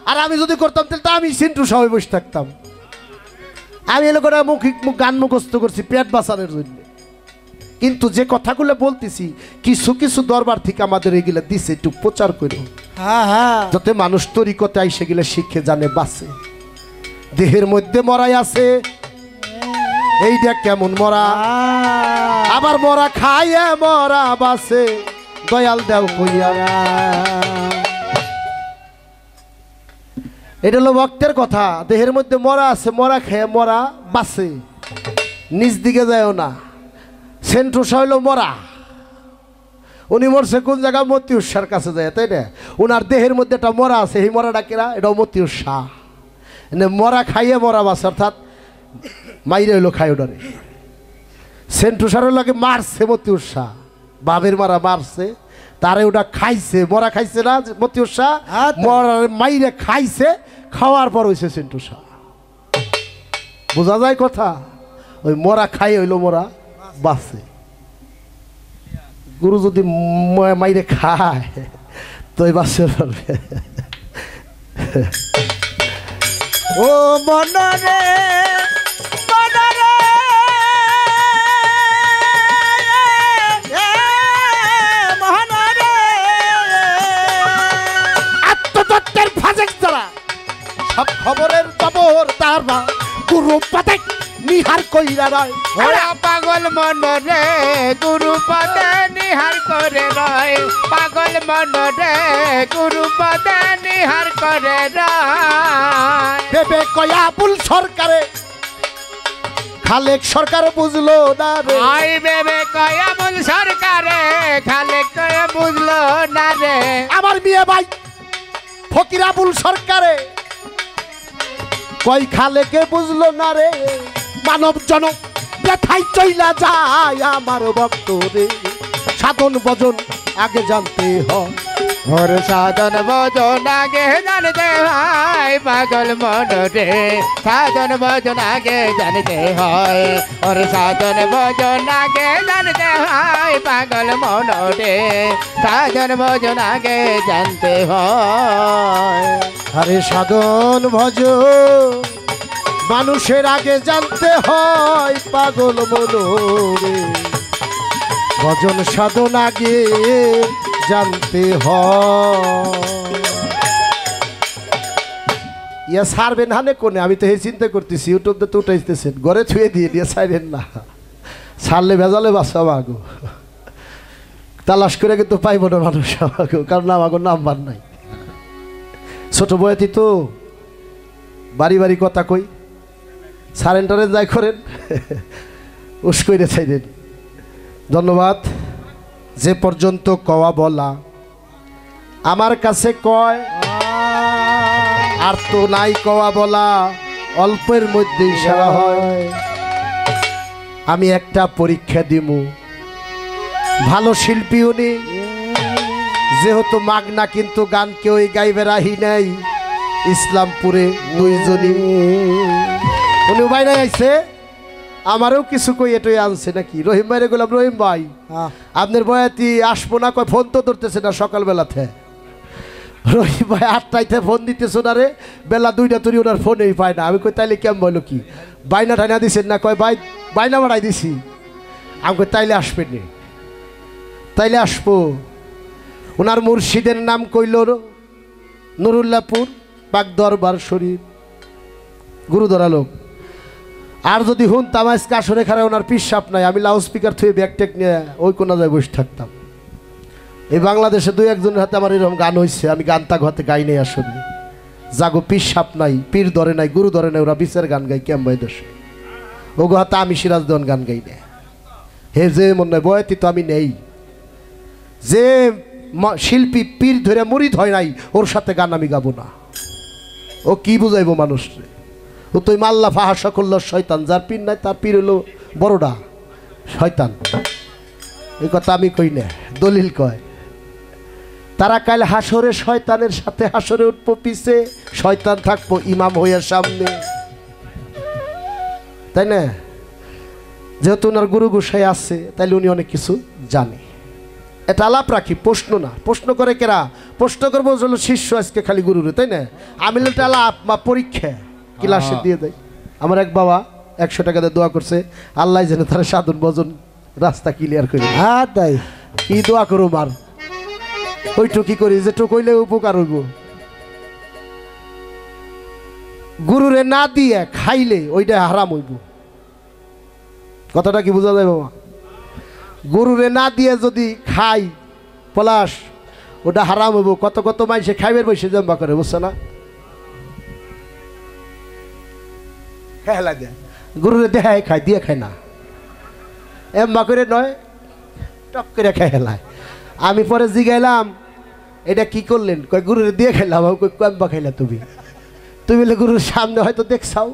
আর আমি যদি করতাম তাহলে তো আমি সিন্টু সবাই বসে থাকতাম। আমি এলো করে গান মুখস্থ করছি পেট বাঁচানোর জন্য। কিন্তু যে কথাগুলো বলতেছি কিছু কিছু দরবার থেকে আমাদের এগুলো দিছে, একটু প্রচার করে যাতে মানুষ তরিকতে আইসে গেলে শিখে জানে বাঁচে। দেহের মধ্যে মরাই আছে, এইটা কেমন মরা, আবার মরা খাইয়া মরা বাসে, দয়াল দেও কইয়া। এটা হলো ভক্তের কথা। দেহের মধ্যে মরা আছে, মরা খেয়ে মরা বাসে, নিজ দিকে যায়ও না। সেন্ট্রোসা হইল মরা, উনি মরছে কোন জায়গা? মতি উৎসার কাছে যায়, তাই না? ওনার দেহের মধ্যে একটা মরা আছে, এই মরাটা কিরা? এটাও মতি উৎসাহ। মরা খাইয়ে মরা বাসে, অর্থাৎ মাইরে হইলো খাই ওটারে। সেন্ট্রোসার লাগে মারছে মতি উৎসাহ, বাবের মারা মারছে, তারে ওটা খাইছে, মরা খাইছে না মতি উৎসাহ, মরা মাইরে খাইছে, খাওয়ার পর হয়েছে সেন্ট্রোসা। বোঝা যায় কথা? ওই মরা খাই হইলো মরা বাসে। গুরু যদি মাইরে খায় তো বাসে পারবে। ও মনরে মনরে মনরে। আত্মতত্ত্বের ফাজেক যারা সব খবরের খবর তার গুরু পাতে নিহার কইরা রয়। পাগল মন রে গুরু পদে নিহার করে রয়। পাগল মনরে গুরু পদে নিহার করে রায় ভেবে কয় আবুল সরকারে খালেক সরকার বুঝলো না রে আই বেবে কয় আবুল সরকারে খালে কয় বুঝলো না রে আমার বিয়ে ভাই ফকির আবুল সরকারে কই খালেকে বুঝলো না রে মানব জনক ব্যথায় চইলা যায় আমার ভক্ত রে সাধন ভজন আগে জানতে হয় ওর সাধন ভজন আগে জানতে হয় পাগল মনরে সাধন ভজন আগে জানতে হয় ওর সাধন ভজন আগে জানতে হয় পাগল মনরে সাধন ভজন আগে জানতে হয় আরে সাধন ভজ মানুষের আগে জানতে হয় পাগল মনোরে ভজন সাধন আগে জানতে হয় ইয়া সারবেন হানে কোনে আমি তো এই চিন্তা করতেছি ইউটিউবে তো উঠাইতেছেন ঘরে ছুঁয়ে দিয়ে দিয়ে সাইরেন না সারলে ভেজালে বাসা আগো তালাশ করে কিন্তু পাইব না মানুষ আমাকে কারণ আমাকে নাম্বার নাই ছোট বয়তি তো বাড়ি বাড়ি কথা কই সারেন্টারে যাই করেন উস কইরে চাইলেন ধন্যবাদ যে পর্যন্ত কওয়া বলা আমার কাছে কয় আর তো নাই কওয়া বলা অল্পের মধ্যেই সারা হয় আমি একটা পরীক্ষা দিমু ভালো শিল্পী উনি যেহেতু মাগনা কিন্তু গান কেউই গাইবে রাহি নাই ইসলামপুরে দুইজনই উনি ভাই নাই আইছে আমারও কিছু কই এটাই আনছে নাকি রহিম ভাইরে গেলাম রহিম ভাই আপনার বয়াতি আসবো না কয় ফোন তো ধরতেছে না সকালবেলাতে রহিম ভাই 8টায় ফোন দিতেছ না রে বেলা 2টা তুই ওনার ফোনেই পায় না আমি কই তাইলে কেমন বলো কি বাইনা টাইনা দিছেন না কয় ভাই বাইনা বাড়াই দিছি আমি কই তাইলে আসবেন নি তাইলে আসবো ওনার মুর্শিদের নাম কইল নুরুল্লাহপুর পাক দরবার শরীফ গুরুদরা লোক আর যদি হুন তামাজ কাশরে খারায় ওনার পিসাপ নাই আমি লাউড স্পিকার থুয়ে ব্যাগটেক নিয়ে ওই কোনা যায় বসে থাকতাম এই বাংলাদেশে 2-1জনের হাতে আমার এরকম গান হয়েছে আমি গান তা ঘতে গাই নেই আসলে জাগো পিসাপ নাই পীর ধরে নাই গুরু ধরে নাই ওরা বিচার গান গাই কেম ভাই দেশ ওগো হাতে আমি সিরাজ দেওয়ান গান গাই নে হে যে মনে নয় বয়তি তো আমি নেই যে শিল্পী পীর ধরে মুরিদ হয় নাই ওর সাথে গান আমি গাবো না ও কি বুঝাইবো মানুষরে ও তুই মাল্লা ফাহাসা করল শয়তান যার পীর নাই তার পীর হলো বড়ডা শয়তান এই কথা আমি কই না দলিল কয় তারা কাল হাসরে শয়তানের সাথে হাসরে উঠবো পিছে শয়তান থাকবো ইমাম হইয়ার সামনে তাই না যেহেতু ওনার গুরু গোসাই আছে তাইলে উনি অনেক কিছু জানে এটা আলাপ রাখি প্রশ্ন না প্রশ্ন করে কেরা প্রশ্ন করবো হলো শিষ্য আজকে খালি গুরুরে তাই না আমি এটা আলাপ বা পরীক্ষা ক্লাসে দিয়ে দেয় আমার এক বাবা 100 টাকা দিয়ে দোয়া করছে আল্লাহ যেন তার সাধন ভজন রাস্তা ক্লিয়ার করে হ্যাঁ তাই কি দোয়া করো মার ওইটু কি করি যেটু কইলে উপকার হইব গুরুরে না দিয়ে খাইলে ওইটা হারাম হইব কথাটা কি বোঝা যায় বাবা গরুরে না দিয়ে যদি খাই পলাশ ওটা হারাম হইব কত কত মানুষে খাইবের বসে জম্বা করে বুঝছো না গরুরে দেখায় খায় দিয়ে খায় না এম্বা করে নয় টপ করে খাই হেলায় আমি পরে জিগাইলাম এটা কি করলেন কয় গরুরে দিয়ে খাইলাম কই এম্বা খাইলা তুমি বলে গরুর সামনে হয়তো দেখছাও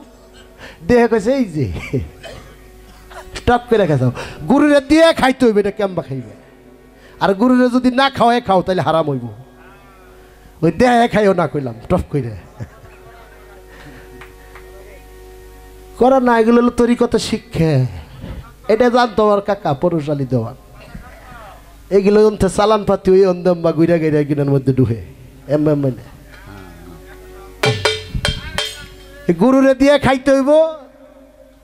দেখে কইছে এই যে টপ করে খাইছাও গরুরে দিয়ে খাইতে হইবে এটা কেম্বা খাইবে আর গরুরে যদি না খাওয়ায় খাও তাহলে হারাম হইব ওই দেহে খাইও না কইলাম টপ করে করা না এগুলো হলো তরিকত শিক্ষা এটা জানতো আমার কাকা পরশালী দেওয়ান এগুলো অন্তে চালান পাতি ওই অন্দম বা গুইরা গাইরা কিনার মধ্যে ডুহে মানে গরুরে দিয়ে খাইতে হইব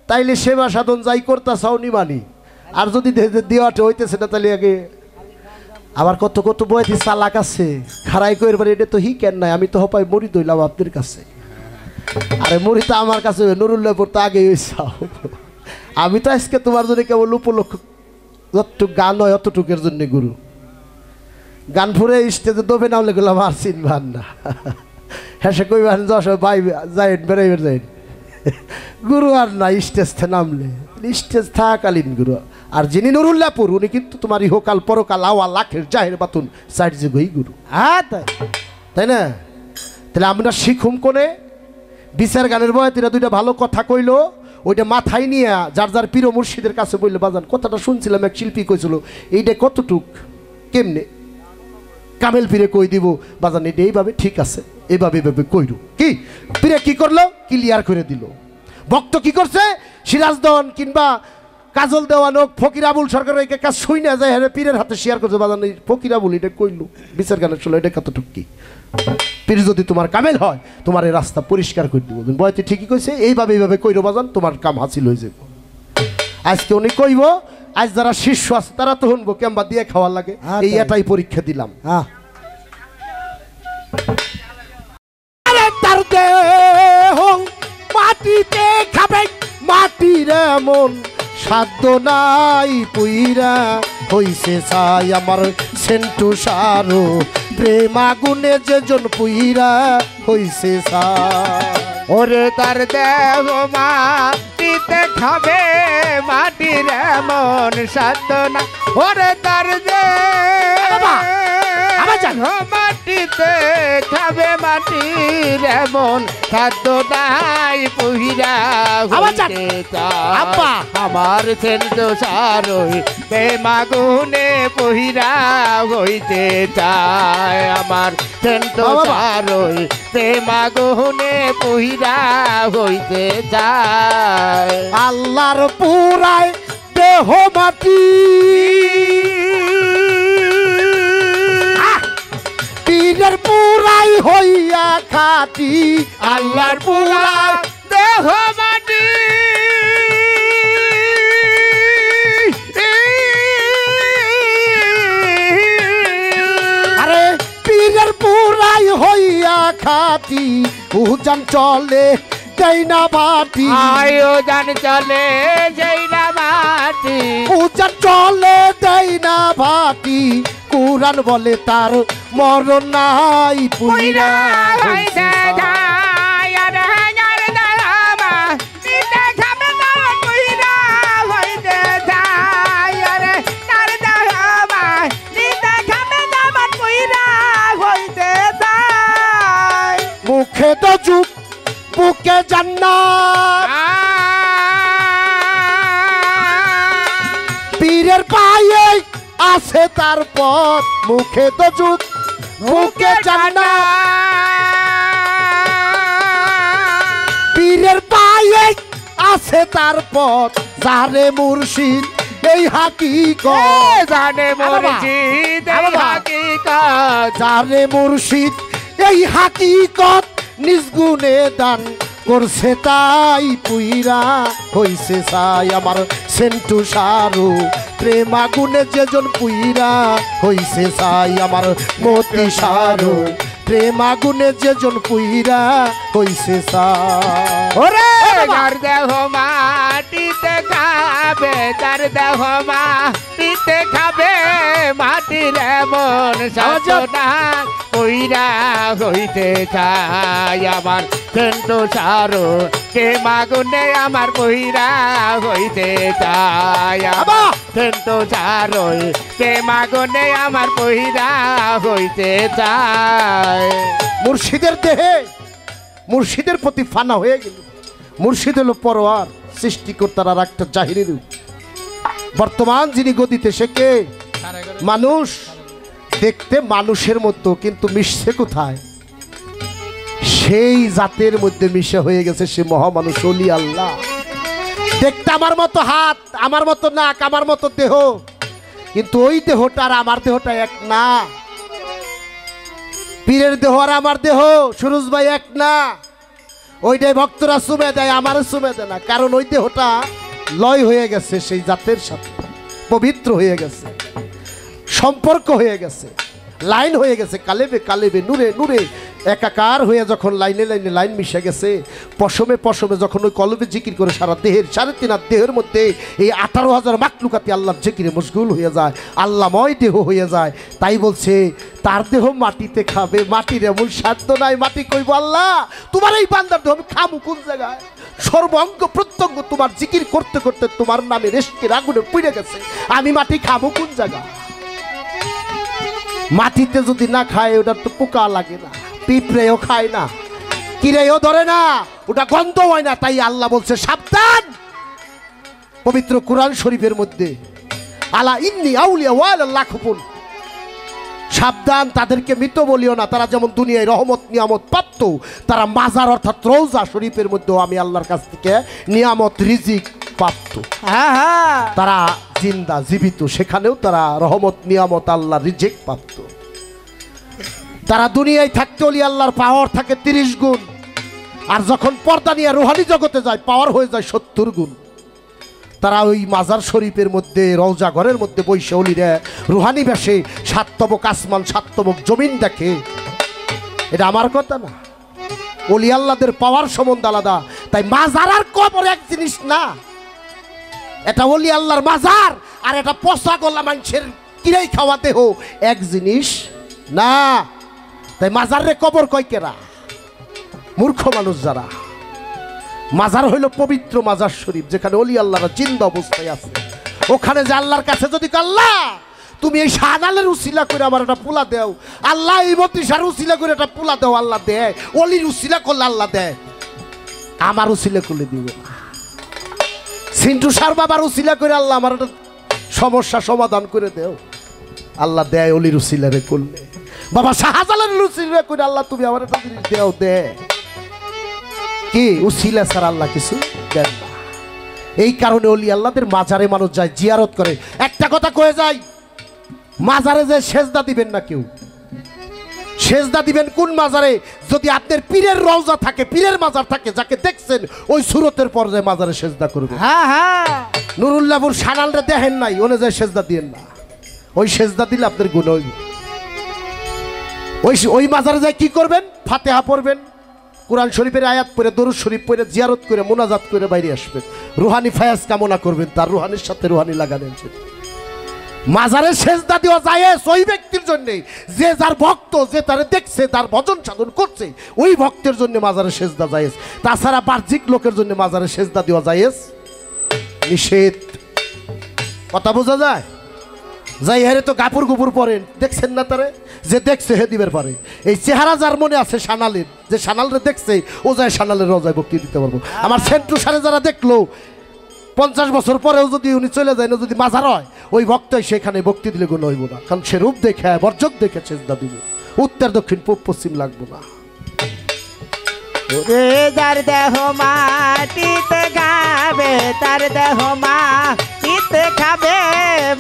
তাইলে সেবা সাধন যাই করতা চাওনি মানি আর যদি দেওয়াটা হইতেছে না তাহলে আগে আবার কত কত বয়সী চালাক আছে খারাই কইর পারে এটা তো হি কেন নাই আমি তো হপাই মরি দইলাম আপনার কাছে আরে মরি তো আমার কাছে নুরুল্লাহপুর তো আগে চাও আমি তো আজকে তোমার জন্য কেবল উপলক্ষ যতটুক গান হয় অতটুকের জন্য গুরু গান ফুরে স্টেজে দোবে নামলে গেলাম আর চিনবান না হ্যাঁ সে কইবেন যশ ভাই যাইন বেড়াইবেন যাইন গুরু আর না স্টেজে নামলে স্টেজ থাকালীন গুরু আর যিনি নুরুল্লাহপুর উনি কিন্তু তোমার ইহকাল পরকাল আওয়া লাখের জাহের বাতুন সাইড যে গই গুরু হ্যাঁ তাই না তাহলে আমরা শিখুম কোনে বিচার গানের বয়াতিরা দুইটা ভালো কথা কইলো ওইটা মাথায় নিয়ে যার যার পীর মুর্শিদের কাছে বললে বাজান কথাটা শুনছিলাম এক শিল্পী কইছিল এইটা কতটুক কেমনে কামেল পীরে কই দিব বাজান এটা এইভাবে ঠিক আছে এইভাবে এইভাবে কইরু কি পীরে কি করলো ক্লিয়ার করে দিল ভক্ত কি করছে সিরাজদন কিংবা কাজল দেওয়ানোক ফকির আবুল সরকার এই কাজ শুই না যায় হ্যাঁ পীরের হাতে শেয়ার করছে বাজান এই ফকির আবুল এটা কইলো বিচার গানের চলো এটা কতটুক কি পীর যদি তোমার কামেল হয় তোমার এই রাস্তা পরিষ্কার করে দিব বয়তে ঠিকই কইছে এইভাবে এইভাবে কইরো বাজান তোমার কাম হাসিল হয়ে যাবে আজকে উনি কইব আজ যারা শিষ্য আছে তারা তো শুনবো কেমবা দিয়ে খাওয়ার লাগে এই এটাই পরীক্ষা দিলাম তার দেহ মাটিতে খাবে মাটির এমন সাধ্য নাই পুইরা হইছে ছাই আমার সেন্টু সারো প্রেম আগুনে যেজন পুইরা হইছে ছাই ওরে তার দেহ মাটিতে খাবে মাটির এমন সাধ্য না ওরে তার দেহ মাটিতে খাবে মাটির এমন সাধ্য নাই পুহিরা আমার সেন্দ্র সারই প্রেমাগুনে পুহিরা হইতে চায় আমার সেন্দ্র সারই প্রেমাগুনে পুহিরা হইতে চায় আল্লাহর পুরায় দেহ মাটি পীরের পুরাই হইয়া খাটি আল্লাহর পুরাই দেহ মাটি আরে পীরের পুরাই হইয়া খাটি উজান চলে দেই না বাটি আয়োজন চলে যাই না মাটি উজান চলে দেই না বাটি কুরআন বলে তার মরণ নাই পুইরা হইতে যায় আর হাজার দামা নিতে খাবে না পুইরা হইতে যায় আর তার দামা নিতে খাবে না পুইরা হইতে যায় মুখে তো চুপ বুকে জান্নাত পীরের পায়ে আছে তার পথ মুখে তো চুপ বুকে জান্নাত পীরের পায়ে আছে তার পথ যারে মুর্শিদ এই হাকিকত জানে মুর্শিদ এই হাকিকত যারে মুর্শিদ এই হাকিকত নিজ গুণে দান করছে তাই পুইরা হইছে ছাই আমার সেন্টু সারু প্রেম আগুনে যেজন পুইরা হইছে ছাই আমার মতি সারু প্রেম আগুনে যেজন পুইরা হইছে ছাই ওরে তার দেহ মাটিতে খাবে তার দেহ মাটিতে খাবে মাটির এমন সাজনা কইরা হইতে চাই আমার সেন্টু সারো কে মাগুনে আমার বইরা হইতে চাই আমার সেন্টু সারো কে মাগুনে আমার বইরা হইতে চায় মুর্শিদের দেহে মুর্শিদের প্রতি ফানা হয়ে গেল মুর্শিদ হলো পরোয়ার সৃষ্টিকর্তার আর একটা জাহিরি রূপ বর্তমান যিনি গদিতে সে কে মানুষ দেখতে মানুষের মতো কিন্তু মিশছে কোথায় সেই জাতের মধ্যে মিশে হয়ে গেছে সে মহামানুষ ওলি আল্লাহ দেখতে আমার মতো হাত আমার মতো নাক আমার মতো দেহ কিন্তু ওই দেহটা আর আমার দেহটা এক না পীরের দেহ আর আমার দেহ সুরজ ভাই এক না ওইটাই ভক্তরা চুমে দেয় আমারও চুমে দেয় না কারণ ওই দেহটা লয় হয়ে গেছে সেই জাতের সাথে পবিত্র হয়ে গেছে সম্পর্ক হয়ে গেছে লাইন হয়ে গেছে কালেবে কালেবে নূরে নূরে একাকার হয়ে যখন লাইনে লাইনে লাইন মিশে গেছে, পশমে পশমে যখন ওই কলবে জিকির করে সারা দেহের 3.5 দেহের মধ্যে এই 18,000 মাকলুকাতি আল্লাহর জিকিরে মশগুল হয়ে যায়, আল্লাহময় দেহ হয়ে যায়। তাই বলছে তার দেহ মাটিতে খাবে, মাটির এমন সাধ্য নাই। মাটি কইব আল্লাহ তোমার এই বান্দার দেহ আমি খামু কোন জায়গায়? সর্বাঙ্গ প্রত্যঙ্গ তোমার জিকির করতে করতে তোমার নামে রেশকের আগুনে পুড়ে গেছে, আমি মাটি খাবো কোন জায়গায়? মাটিতে যদি না খায় ওটা তো পোকা লাগে না, পিঁপড়েও খায় না, কিরেও ধরে না, ওটা গন্ধ হয় না। তাই আল্লাহ বলছে সাবধান। পবিত্র কুরআন শরীফের মধ্যে আলা ইন্নী আউলিয়া ওয়ালাল্লাহ খুপুন, সাবধান তাদেরকে মৃত বলিও না, তারা যেমন দুনিয়ায় রহমত নিয়ামত প্রাপ্ত, তারা মাজার অর্থাৎ রওজা শরীফের মধ্যেও আমি আল্লাহর কাছ থেকে নিয়ামত রিজিক প্রাপ্ত। তারা জিন্দা জীবিত, সেখানেও তারা রহমত নিয়ামত আল্লাহ রিজিক প্রাপ্ত। তারা দুনিয়ায় থাকতে হলে আল্লাহর পাওয়ার থাকে 30 গুণ, আর যখন পর্দা নিয়ে রুহানি জগতে যায় পাওয়ার হয়ে যায় 70 গুণ। তারা ওই মাজার শরীফের মধ্যে রওজা ঘরের মধ্যে বৈশে অলিরে রুহানি বেশে 7 তবক আসমান 7 তবক জমিন দেখে। এটা আমার কথা না, অলি আল্লাহদের পাওয়ার সম্বন্ধ আলাদা। তাই মাজার আর কবর এক জিনিস না, এটা অলি আল্লাহর মাজার আর এটা পচা গলা মানুষের কিরাই খাওয়া দেহ এক জিনিস না। তাই মাজার রে কবর কয় কেরা? মূর্খ মানুষ যারা। মাজার হইল পবিত্র মাজার শরীফ, যেখানে অলি আল্লাহরা জিন্দা অবস্থায় আছে। ওখানে যে আল্লাহর কাছে যদি আল্লাহ তুমি এই শাহজালালের উসিলা করে আমার একটা পোলা দেও, আল্লাহ এই মতিসার উসিলা করে একটা পোলা দেও, আল্লাহ দেয়। অলির উসিলা করলে আল্লাহ দেয়, আমার উসিলা করলে দিব না। সিন্টু সার বাবার উসিলা করে আল্লাহ আমার একটা সমস্যা সমাধান করে দেও, আল্লাহ দেয় অলির উসিলারে করলে। বাবা শাহজালালের উসিলা করে আল্লাহ তুমি আমার একটা জিনিস দেও, দে কি উসিলা ছাড়া আল্লাহ কিছু দেন না। এই কারণে অলি আল্লাহদের মাজারে মানুষ যায়, জিয়ারত করে। একটা কথা কয়ে যায়, মাজারে যে সেজদা দিবেন না কেউ। সেজদা দিবেন কোন মাজারে? যদি আপনার পীরের রওজা থাকে, পীরের মাজার থাকে, যাকে দেখছেন ওই সুরতের পর্যায়ে মাজারে সেজদা করবে। নুরুল্লাহপুর সানালরে দেখেন নাই, ওনে যায় সেজদা দিয়েন না, ওই সেজদা দিলে আপনার গুণ হইবে। ওই মাজারে যায় কি করবেন? ফাতিহা পড়বেন, কোরআন শরীফের আয়াত পড়ে, দরুদ শরীফ পড়ে, জিয়ারত করে, মোনাজাত করে বাইরে আসবেন, রুহানি ফায়াজ কামনা করবেন, তার রুহানির সাথে রুহানি লাগাবেন। মাজারে সেজদা দেওয়া যায় ওই ব্যক্তির জন্য যে যার ভক্ত, যে তারে দেখছে, তার ভজন সাধন করছে, ওই ভক্তের জন্য মাজারে সেজদা যায়। তাছাড়া বাহ্যিক লোকের জন্য মাজারে সেজদা দেওয়া যায় নিষেধ। কথা বোঝা যায়? যাই হারে তো কাপড় গুপুর পরেন, দেখছেন না তারে? যে দেখছে হে দিবের পারে। এই চেহারা যার মনে আছে সানালের, যে সানালরে দেখছে ও যায় সানালের রোজায় ভক্তি দিতে পারবো। আমার সেন্টু সারে যারা দেখলো 50 বছর পরেও যদি উনি চলে যায় না, যদি মাজার হয়, ওই ভক্তই সেখানে ভক্তি দিলে গুণ হইব না। কারণ সে রূপ দেখে বর্জক দেখে সেজদা দিব, উত্তর দক্ষিণ পূব পশ্চিম লাগবো না। তার দেহ মাটিতে খাবে, তার দেহ মাটিতে খাবে,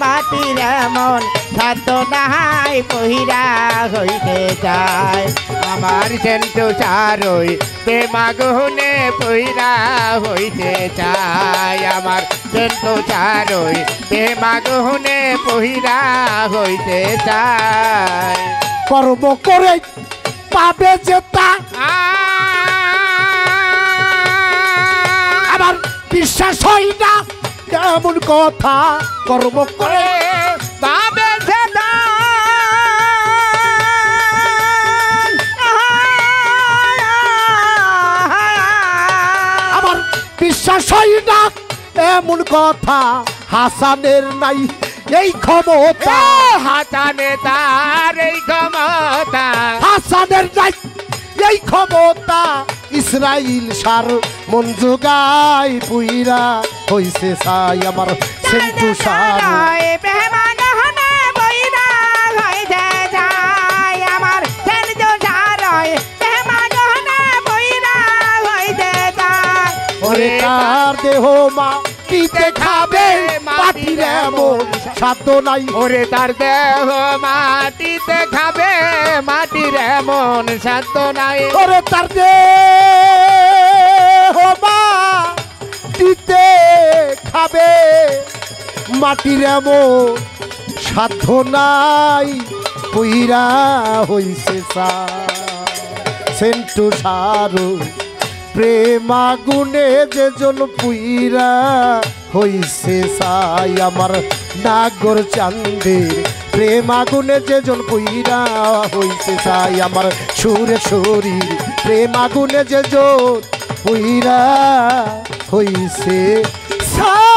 মাটির এমন খাদ্য নাহাই পহিরা হইতে যায়। আমার সেন্টু সারই বেমাগুনে পইরা হইতে চায়, আমার সেন্টু সারই বেমাগুনে পইরা হইতে চায়। কর্ম করে পাবে যেটা আমার বিশ্বাস হয় না, কেমন কথা? কর্ম করে পাবে যেটা আমার বিশ্বাস হয় না, এমন কথা হাসানের নাই এই ক্ষমতা। হাসানে তার এই ক্ষমতা, হাসানের নাই এই ক্ষমতা। ইসরাইল সার মন যোগাই পুইরা হইছে ছাই, আমার সেন্টু সার ওরে তার দেহ মাটিতে খাবে, মাটির এমন সাধ্য নাই। ওরে তার দেহ মাটিতে খাবে, মাটির এমন সাধ্য নাই। ওরে তার দেহ মাটিতে খাবে, মাটির এমন সাধ্য নাই, পুইরা হইছে ছাই। সেন্টু সারু প্রেম আগুনে যে জন পুইরা হইছে সাই আমার নাগর চান্দের প্রেম আগুনে যে জন পুইরা হইছে সাই আমার সুরে শরীর প্রেম আগুনে যে জন পুইরা হইছে সাই।